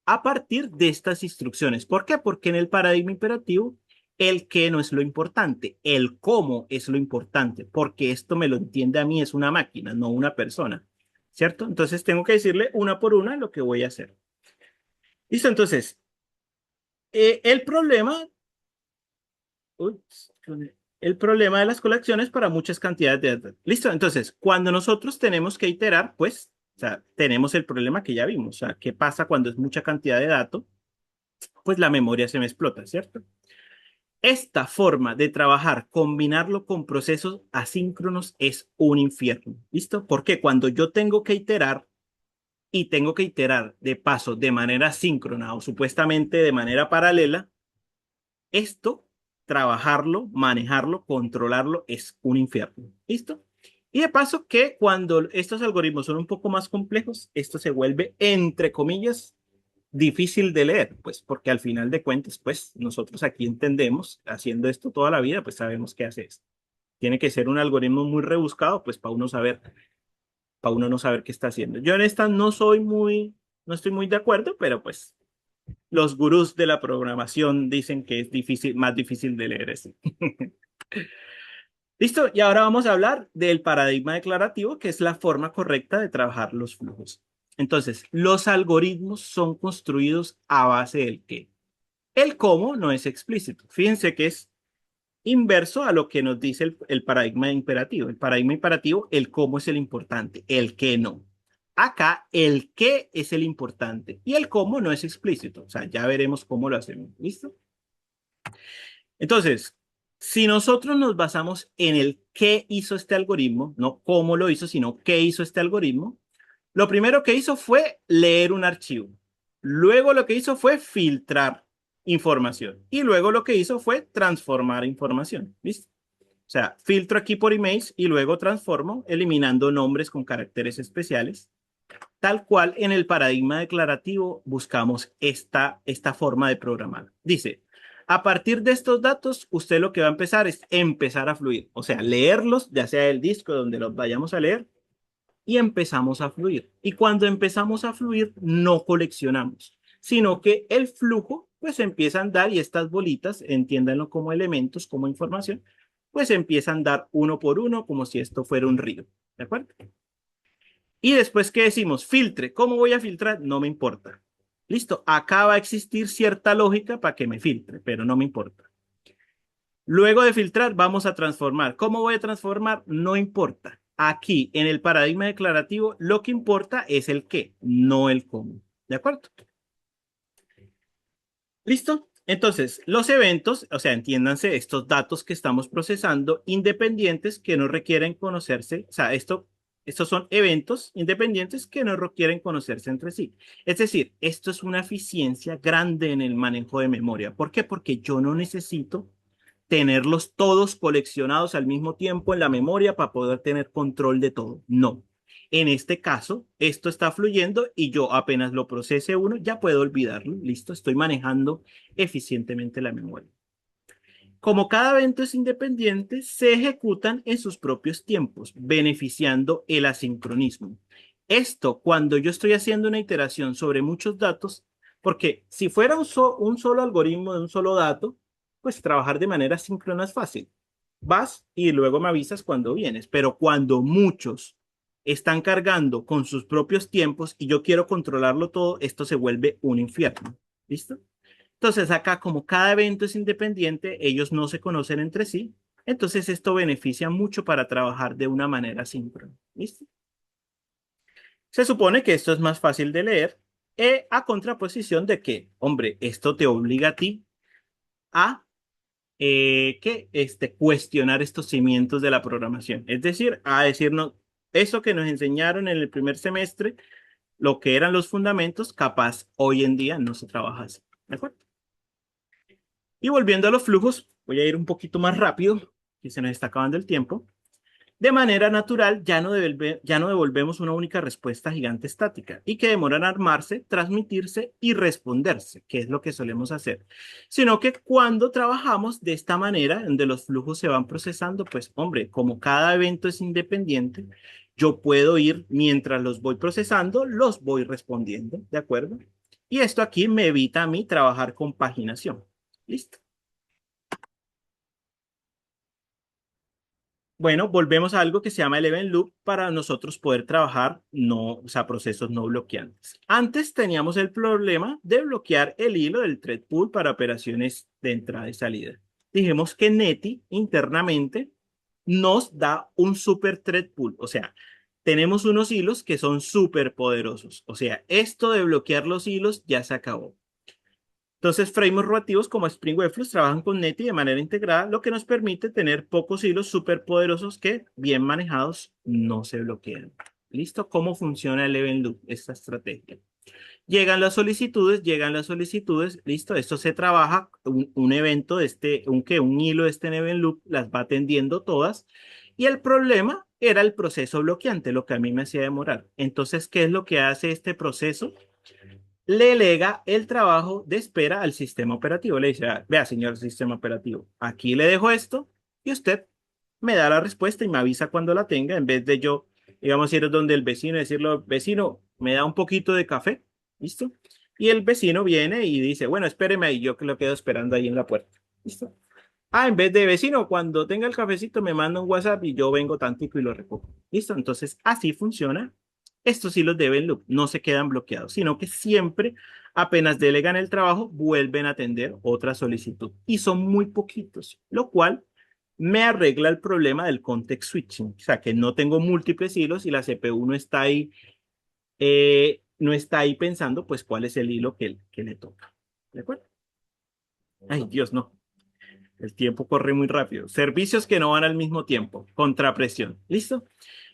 Speaker 2: a partir de estas instrucciones. ¿Por qué? Porque en el paradigma imperativo, el qué no es lo importante, el cómo es lo importante, porque esto me lo entiende a mí, es una máquina, no una persona, ¿cierto? Entonces tengo que decirle una por una lo que voy a hacer. Listo, entonces, el problema, ups, el problema de las colecciones para muchas cantidades de datos. Listo, entonces, cuando nosotros tenemos que iterar, pues, o sea, tenemos el problema que ya vimos, o sea, ¿qué pasa cuando es mucha cantidad de datos? Pues la memoria se me explota, ¿cierto? Esta forma de trabajar, combinarlo con procesos asíncronos es un infierno. ¿Listo? Porque cuando yo tengo que iterar y tengo que iterar de paso de manera síncrona o supuestamente de manera paralela, esto, trabajarlo, manejarlo, controlarlo es un infierno. ¿Listo? Y de paso que cuando estos algoritmos son un poco más complejos, esto se vuelve, entre comillas, difícil de leer, pues porque al final de cuentas, pues nosotros aquí entendemos, haciendo esto toda la vida, pues sabemos qué hace esto. Tiene que ser un algoritmo muy rebuscado, pues para uno saber, para uno no saber qué está haciendo. Yo en esta no estoy muy de acuerdo, pero pues los gurús de la programación dicen que es difícil, más difícil de leer eso. Listo, y ahora vamos a hablar del paradigma declarativo, que es la forma correcta de trabajar los flujos. Entonces, los algoritmos son construidos a base del qué. El cómo no es explícito. Fíjense que es inverso a lo que nos dice el paradigma imperativo. El paradigma imperativo, el cómo es el importante, el qué no. Acá, el qué es el importante y el cómo no es explícito. O sea, ya veremos cómo lo hacemos. ¿Listo? Entonces, si nosotros nos basamos en el qué hizo este algoritmo, no cómo lo hizo, sino qué hizo este algoritmo, lo primero que hizo fue leer un archivo. Luego lo que hizo fue filtrar información. Y luego lo que hizo fue transformar información. ¿Listo? O sea, filtro aquí por emails y luego transformo eliminando nombres con caracteres especiales. Tal cual en el paradigma declarativo buscamos esta forma de programar. Dice, a partir de estos datos, usted lo que va a empezar es empezar a fluir. O sea, leerlos, ya sea del disco donde los vayamos a leer, y empezamos a fluir. Y cuando empezamos a fluir, no coleccionamos, sino que el flujo pues empieza a andar y estas bolitas, entiéndanlo como elementos, como información, pues empiezan a andar uno por uno como si esto fuera un río. ¿De acuerdo? Y después, ¿qué decimos? Filtre. ¿Cómo voy a filtrar? No me importa. Listo. Acá va a existir cierta lógica para que me filtre, pero no me importa. Luego de filtrar, vamos a transformar. ¿Cómo voy a transformar? No importa. Aquí, en el paradigma declarativo, lo que importa es el qué, no el cómo. ¿De acuerdo? ¿Listo? Entonces, los eventos, o sea, entiéndanse estos datos que estamos procesando, independientes que no requieren conocerse. O sea, esto Estos son eventos independientes que no requieren conocerse entre sí. Es decir, esto es una eficiencia grande en el manejo de memoria. ¿Por qué? Porque yo no necesito tenerlos todos coleccionados al mismo tiempo en la memoria para poder tener control de todo. No. En este caso, esto está fluyendo y yo apenas lo procese uno, ya puedo olvidarlo. Listo, estoy manejando eficientemente la memoria. Como cada evento es independiente, se ejecutan en sus propios tiempos, beneficiando el asincronismo. Esto cuando yo estoy haciendo una iteración sobre muchos datos, porque si fuera un solo algoritmo de un solo dato, pues trabajar de manera síncrona es fácil. Vas y luego me avisas cuando vienes, pero cuando muchos están cargando con sus propios tiempos y yo quiero controlarlo todo, esto se vuelve un infierno. ¿Listo? Entonces acá como cada evento es independiente, ellos no se conocen entre sí, entonces esto beneficia mucho para trabajar de una manera síncrona. ¿Listo? Se supone que esto es más fácil de leer a contraposición de que, hombre, esto te obliga a ti a cuestionar estos cimientos de la programación. Es decir, a decirnos, eso que nos enseñaron en el primer semestre, lo que eran los fundamentos, capaz hoy en día no se trabaja así. ¿De acuerdo? Y volviendo a los flujos, voy a ir un poquito más rápido, que se nos está acabando el tiempo. De manera natural, ya no devolvemos una única respuesta gigante estática y que demora en armarse, transmitirse y responderse, que es lo que solemos hacer. Sino que cuando trabajamos de esta manera, donde los flujos se van procesando, pues hombre, como cada evento es independiente, yo puedo ir, mientras los voy procesando, los voy respondiendo, ¿de acuerdo? Y esto aquí me evita a mí trabajar con paginación. ¿Listo? Bueno, volvemos a algo que se llama el event loop para nosotros poder trabajar o sea, procesos no bloqueantes. Antes teníamos el problema de bloquear el hilo del thread pool para operaciones de entrada y salida. Dijimos que Netty internamente nos da un super thread pool, o sea, tenemos unos hilos que son súper poderosos. O sea, esto de bloquear los hilos ya se acabó. Entonces, frameworks rotativos como Spring Webflows trabajan con Netty de manera integrada, lo que nos permite tener pocos hilos súper poderosos que, bien manejados, no se bloquean. ¿Listo? ¿Cómo funciona el event loop, esta estrategia? Llegan las solicitudes, listo, esto se trabaja, un evento de un hilo de este event loop las va atendiendo todas, y el problema era el proceso bloqueante, lo que a mí me hacía demorar. Entonces, ¿qué es lo que hace este proceso? Le lega el trabajo de espera al sistema operativo. Le dice, "Ah, vea, señor sistema operativo, aquí le dejo esto y usted me da la respuesta y me avisa cuando la tenga, en vez de yo, digamos, ir donde el vecino y decirle, vecino, me da un poquito de café, ¿listo? Y el vecino viene y dice, bueno, espéreme ahí, yo que lo quedo esperando ahí en la puerta, ¿listo? Ah, en vez de vecino, cuando tenga el cafecito me manda un WhatsApp y yo vengo tantico y lo recojo. ¿Listo? Entonces, así funciona. Estos sí los deben loop, no se quedan bloqueados, sino que siempre, apenas delegan el trabajo, vuelven a atender otra solicitud. Y son muy poquitos, lo cual me arregla el problema del context switching. O sea, que no tengo múltiples hilos y la CPU no está ahí pensando, pues, cuál es el hilo que le toca. ¿De acuerdo? Ay, Dios, no. El tiempo corre muy rápido. Servicios que no van al mismo tiempo. Contrapresión. ¿Listo?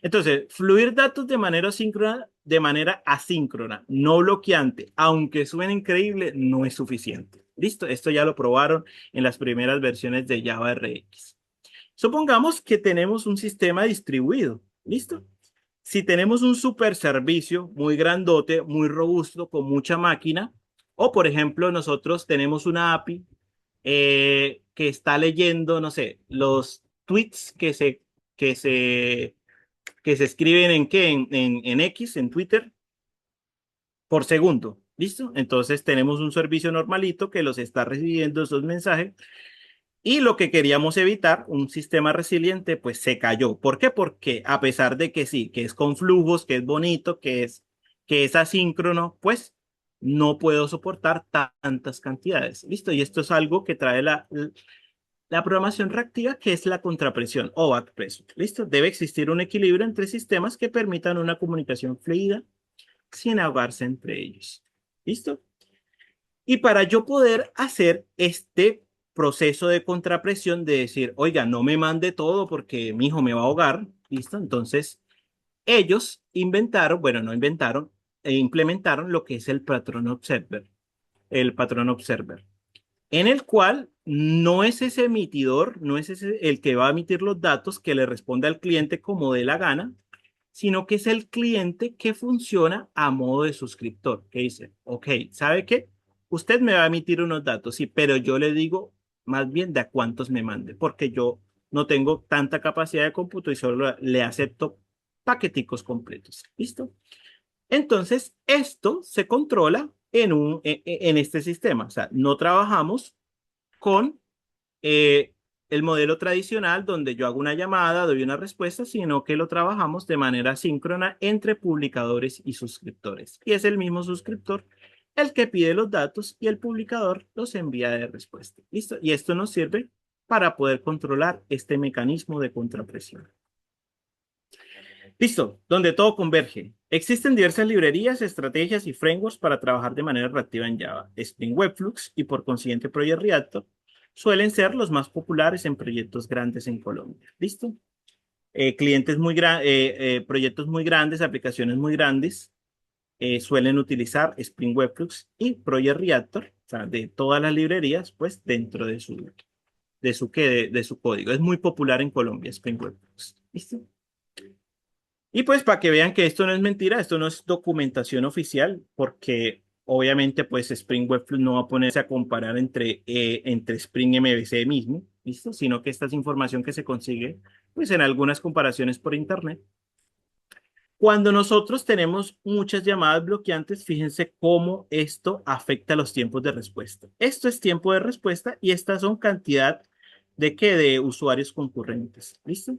Speaker 2: Entonces, fluir datos de manera síncrona, de manera asíncrona, no bloqueante, aunque suene increíble, no es suficiente. ¿Listo? Esto ya lo probaron en las primeras versiones de Java RX. Supongamos que tenemos un sistema distribuido. ¿Listo? Si tenemos un super servicio muy grandote, muy robusto, con mucha máquina, o por ejemplo, nosotros tenemos una API que está leyendo, no sé, los tweets que se escriben en qué, en X, en Twitter, por segundo. ¿Listo? Entonces tenemos un servicio normalito que los está recibiendo esos mensajes y lo que queríamos evitar, un sistema resiliente, pues se cayó. ¿Por qué? Porque a pesar de que sí, que es con flujos, que es bonito, que es asíncrono, pues no puedo soportar tantas cantidades. ¿Listo? Y esto es algo que trae la programación reactiva, que es la contrapresión o backpressure. ¿Listo? Debe existir un equilibrio entre sistemas que permitan una comunicación fluida sin ahogarse entre ellos. ¿Listo? Y para yo poder hacer este proceso de contrapresión de decir, oiga, no me mande todo porque mi hijo me va a ahogar, ¿listo? Entonces, ellos inventaron, bueno, no inventaron, e implementaron lo que es el patrón observer, en el cual no es ese emitidor, no es ese el que va a emitir los datos que le responde al cliente como dé la gana, sino que es el cliente que funciona a modo de suscriptor, que dice, ok, ¿sabe qué? Usted me va a emitir unos datos, sí, pero yo le digo más bien de a cuántos me mande, porque yo no tengo tanta capacidad de cómputo y solo le acepto paqueticos completos. ¿Listo? Entonces, esto se controla en este sistema. O sea, no trabajamos con eh, el modelo tradicional donde yo hago una llamada, doy una respuesta, sino que lo trabajamos de manera síncrona entre publicadores y suscriptores. Y es el mismo suscriptor el que pide los datos y el publicador los envía de respuesta. ¿Listo? Y esto nos sirve para poder controlar este mecanismo de contrapresión. Listo, donde todo converge. Existen diversas librerías, estrategias y frameworks para trabajar de manera reactiva en Java. Spring Webflux y por consiguiente Project Reactor suelen ser los más populares en proyectos grandes en Colombia. ¿Listo? Proyectos muy grandes, aplicaciones muy grandes, suelen utilizar Spring Webflux y Project Reactor, o sea, de todas las librerías, pues dentro de su código. Es muy popular en Colombia, Spring Webflux. ¿Listo? Y pues para que vean que esto no es mentira, esto no es documentación oficial, porque obviamente pues Spring Webflow no va a ponerse a comparar entre Spring MVC mismo, ¿listo? Sino que esta es información que se consigue pues en algunas comparaciones por internet. Cuando nosotros tenemos muchas llamadas bloqueantes, fíjense cómo esto afecta los tiempos de respuesta. Esto es tiempo de respuesta y estas son cantidad de usuarios concurrentes, ¿listo?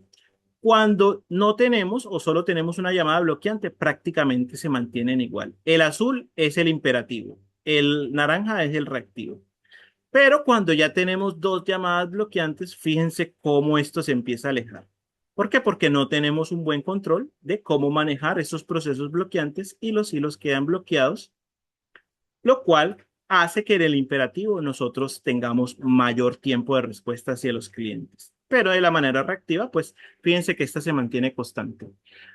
Speaker 2: Cuando no tenemos o solo tenemos una llamada bloqueante, prácticamente se mantienen igual. El azul es el imperativo, el naranja es el reactivo. Pero cuando ya tenemos dos llamadas bloqueantes, fíjense cómo esto se empieza a alejar. ¿Por qué? Porque no tenemos un buen control de cómo manejar esos procesos bloqueantes y los hilos quedan bloqueados, lo cual hace que en el imperativo nosotros tengamos mayor tiempo de respuesta hacia los clientes. Pero de la manera reactiva, pues fíjense que esta se mantiene constante.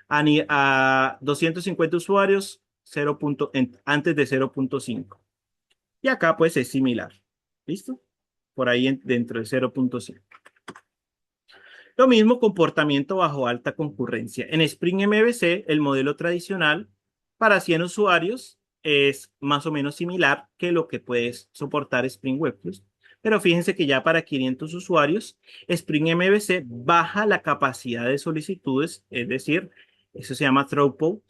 Speaker 2: A 250 usuarios, antes de 0.5. Y acá pues es similar. ¿Listo? Por ahí dentro de 0.5. Lo mismo comportamiento bajo alta concurrencia. En Spring MVC, el modelo tradicional para 100 usuarios es más o menos similar que lo que puede soportar Spring Webflow. Pero fíjense que ya para 500 usuarios, Spring MVC baja la capacidad de solicitudes, es decir, eso se llama throughput,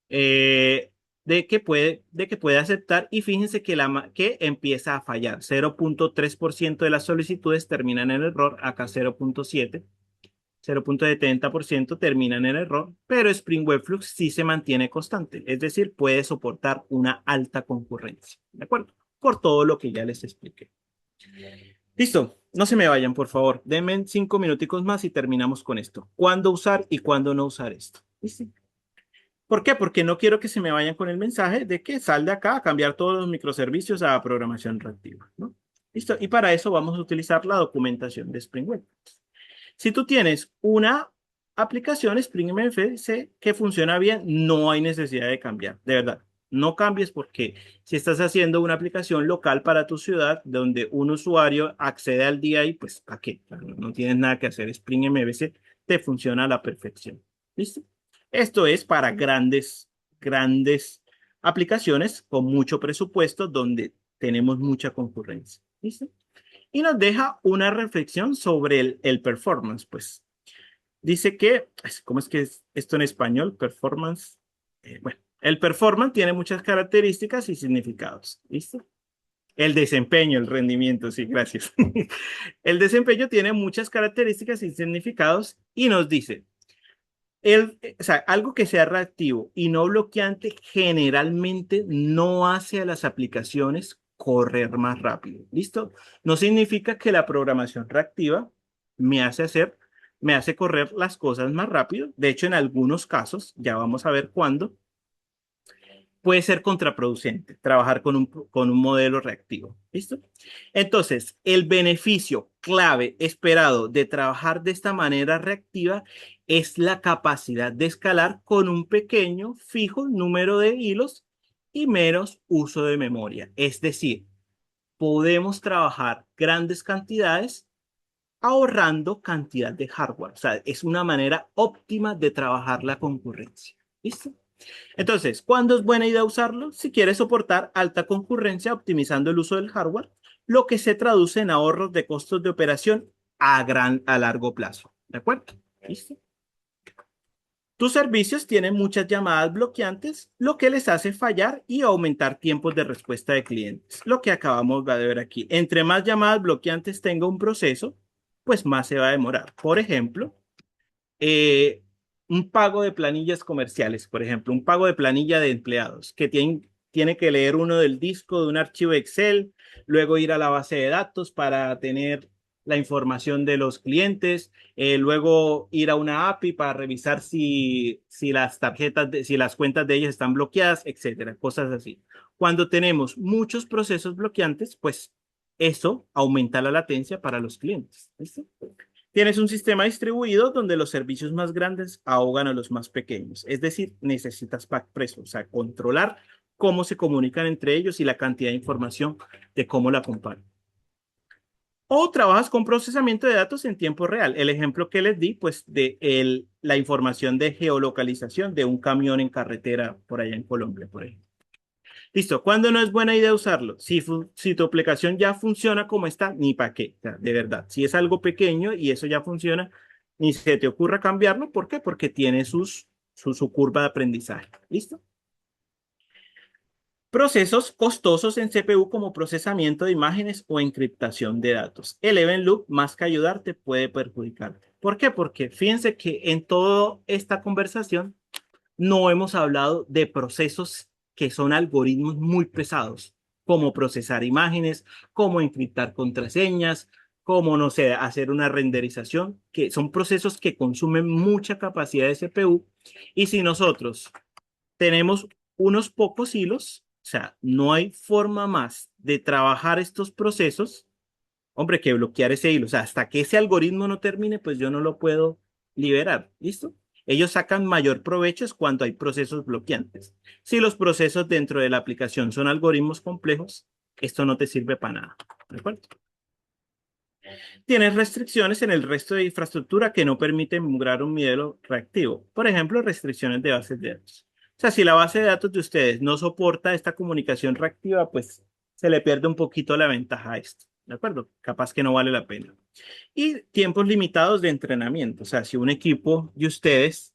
Speaker 2: eh, de que puede aceptar y fíjense que empieza a fallar. 0.3% de las solicitudes terminan en error, acá 0.7. 0.70% terminan en error, pero Spring Webflux sí se mantiene constante, es decir, puede soportar una alta concurrencia, ¿de acuerdo? Por todo lo que ya les expliqué. Listo, no se me vayan, por favor. Denme 5 minuticos más y terminamos con esto. ¿Cuándo usar y cuándo no usar esto? ¿Listo? ¿Por qué? Porque no quiero que se me vayan con el mensaje de que sal de acá a cambiar todos los microservicios a programación reactiva, ¿no? Listo, y para eso vamos a utilizar la documentación de Spring Web. Si tú tienes una aplicación Spring MVC que funciona bien, no hay necesidad de cambiar, de verdad. No cambies porque si estás haciendo una aplicación local para tu ciudad donde un usuario accede al día y pues ¿para qué? No tienes nada que hacer. Spring MVC te funciona a la perfección. ¿Listo? Esto es para grandes aplicaciones con mucho presupuesto donde tenemos mucha concurrencia. ¿Listo? Y nos deja una reflexión sobre el performance, pues. Dice que, ¿cómo es que es esto en español? Performance. Bueno, el performance tiene muchas características y significados. ¿Listo? El desempeño, el rendimiento, sí, gracias. El desempeño tiene muchas características y significados y nos dice, o sea, algo que sea reactivo y no bloqueante generalmente no hace a las aplicaciones correr más rápido. ¿Listo? No significa que la programación reactiva me hace hacer, me hace correr las cosas más rápido. De hecho, en algunos casos, ya vamos a ver cuándo, puede ser contraproducente trabajar con un modelo reactivo. ¿Listo? Entonces, el beneficio clave esperado de trabajar de esta manera reactiva es la capacidad de escalar con un pequeño, fijo número de hilos y menos uso de memoria. Es decir, podemos trabajar grandes cantidades ahorrando cantidad de hardware. O sea, es una manera óptima de trabajar la concurrencia. ¿Listo? Entonces, ¿cuándo es buena idea usarlo? Si quieres soportar alta concurrencia optimizando el uso del hardware, lo que se traduce en ahorros de costos de operación a largo plazo. ¿De acuerdo? ¿Listo? Tus servicios tienen muchas llamadas bloqueantes, lo que les hace fallar y aumentar tiempos de respuesta de clientes. Lo que acabamos de ver aquí. Entre más llamadas bloqueantes tenga un proceso, pues más se va a demorar. Por ejemplo, eh, un pago de planillas comerciales, por ejemplo, un pago de planilla de empleados que tiene que leer uno del disco de un archivo Excel, luego ir a la base de datos para tener la información de los clientes, luego ir a una API para revisar si las si las cuentas de ellos están bloqueadas, etcétera, cosas así. Cuando tenemos muchos procesos bloqueantes, pues eso aumenta la latencia para los clientes. ¿Listo? Tienes un sistema distribuido donde los servicios más grandes ahogan a los más pequeños. Es decir, necesitas pack preso, o sea, controlar cómo se comunican entre ellos y la cantidad de información de cómo la comparan. O trabajas con procesamiento de datos en tiempo real. El ejemplo que les di, pues, la información de geolocalización de un camión en carretera por allá en Colombia, por ejemplo. Listo. ¿Cuándo no es buena idea usarlo? Si tu aplicación ya funciona como está, ni para qué. O sea, de verdad. Si es algo pequeño y eso ya funciona, ni se te ocurra cambiarlo. ¿Por qué? Porque tiene su curva de aprendizaje. ¿Listo? Procesos costosos en CPU como procesamiento de imágenes o encriptación de datos. El event loop, más que ayudarte, puede perjudicarte. ¿Por qué? Porque fíjense que en toda esta conversación no hemos hablado de procesos que son algoritmos muy pesados, como procesar imágenes, como encriptar contraseñas, como, no sé, hacer una renderización, que son procesos que consumen mucha capacidad de CPU. Y si nosotros tenemos unos pocos hilos, o sea, no hay forma más de trabajar estos procesos, hombre, que bloquear ese hilo. O sea, hasta que ese algoritmo no termine, pues yo no lo puedo liberar. ¿Listo? Ellos sacan mayor provecho es cuando hay procesos bloqueantes. Si los procesos dentro de la aplicación son algoritmos complejos, esto no te sirve para nada. ¿De acuerdo? Tienes restricciones en el resto de infraestructura que no permiten migrar un modelo reactivo. Por ejemplo, restricciones de bases de datos. O sea, si la base de datos de ustedes no soporta esta comunicación reactiva, pues se le pierde un poquito la ventaja a esto. ¿De acuerdo? Capaz que no vale la pena. Y tiempos limitados de entrenamiento. O sea, si un equipo de ustedes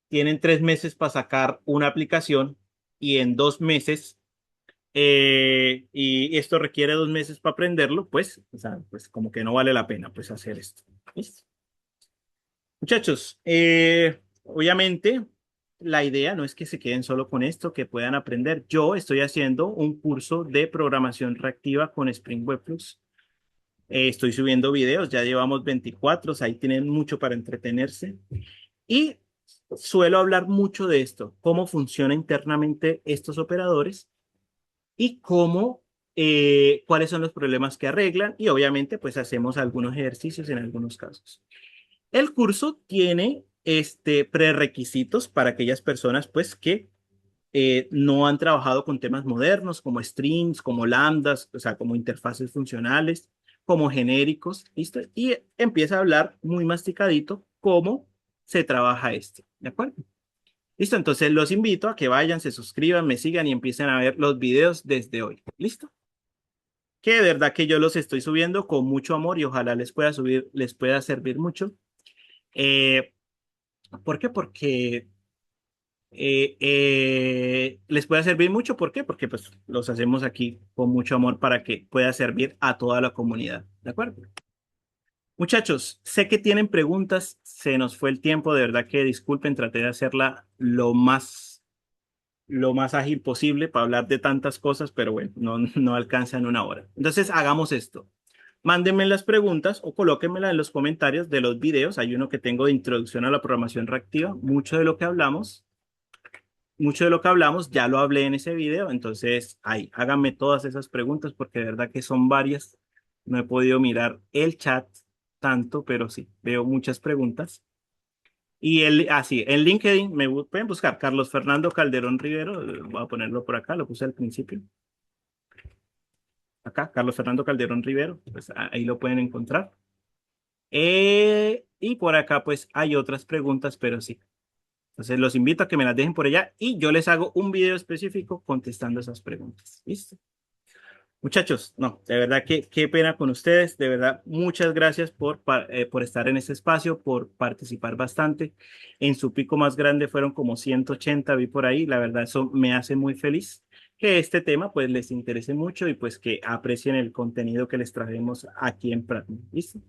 Speaker 2: tienen 3 meses para sacar una aplicación y en 2 meses, y esto requiere 2 meses para aprenderlo, pues, o sea, pues como que no vale la pena pues hacer esto. ¿Listo? Muchachos, obviamente la idea no es que se queden solo con esto, que puedan aprender. Yo estoy haciendo un curso de programación reactiva con Spring Web Flux. Estoy subiendo videos, ya llevamos 24, o sea, ahí tienen mucho para entretenerse. Y suelo hablar mucho de esto, cómo funciona internamente estos operadores y cuáles son los problemas que arreglan y obviamente pues hacemos algunos ejercicios en algunos casos. El curso tiene prerequisitos para aquellas personas pues que no han trabajado con temas modernos como streams, como lambdas, o sea, como interfaces funcionales, como genéricos, ¿listo? Y empieza a hablar muy masticadito cómo se trabaja esto, ¿de acuerdo? Listo, entonces los invito a que vayan, se suscriban, me sigan y empiecen a ver los videos desde hoy. ¿Listo? Que de verdad que yo los estoy subiendo con mucho amor y ojalá les pueda servir mucho. Eh, ¿Por qué? Porque les pueda servir mucho. ¿Por qué? Porque pues los hacemos aquí con mucho amor para que pueda servir a toda la comunidad. ¿De acuerdo? Muchachos, sé que tienen preguntas, se nos fue el tiempo, de verdad que disculpen, traté de hacerla lo más ágil posible para hablar de tantas cosas, pero bueno, no alcanza en una hora. Entonces, hagamos esto. Mándenme las preguntas o colóquenmelas en los comentarios de los videos. Hay uno que tengo de introducción a la programación reactiva, mucho de lo que hablamos. mucho de lo que hablamos ya lo hablé en ese video, entonces ahí, háganme todas esas preguntas porque de verdad que son varias. No he podido mirar el chat tanto, pero sí, veo muchas preguntas. Y sí, en LinkedIn pueden buscar Carlos Fernando Calderón Rivero, voy a ponerlo por acá, lo puse al principio. Acá, Carlos Fernando Calderón Rivero, pues ahí lo pueden encontrar. Y por acá, pues hay otras preguntas, pero sí. Entonces los invito a que me las dejen por allá y yo les hago un video específico contestando esas preguntas. ¿Listo? Muchachos, no, de verdad que qué pena con ustedes, de verdad, muchas gracias por estar en este espacio, por participar bastante. En su pico más grande fueron como 180, vi por ahí, la verdad eso me hace muy feliz que este tema pues les interese mucho y pues que aprecien el contenido que les trajemos aquí en Pragma. ¿Listo?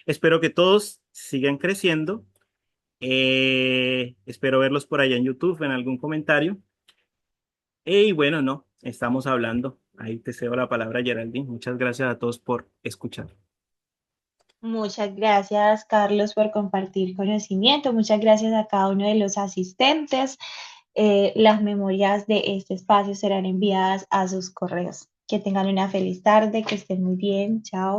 Speaker 2: Espero que todos sigan creciendo, espero verlos por allá en YouTube, en algún comentario. Y bueno, no, estamos hablando. Ahí te cedo la palabra, Geraldine. Muchas gracias a todos por escuchar.
Speaker 1: Muchas gracias, Carlos, por compartir conocimiento. Muchas gracias a cada uno de los asistentes. Las memorias de este espacio serán enviadas a sus correos. Que tengan una feliz tarde, que estén muy bien. Chao.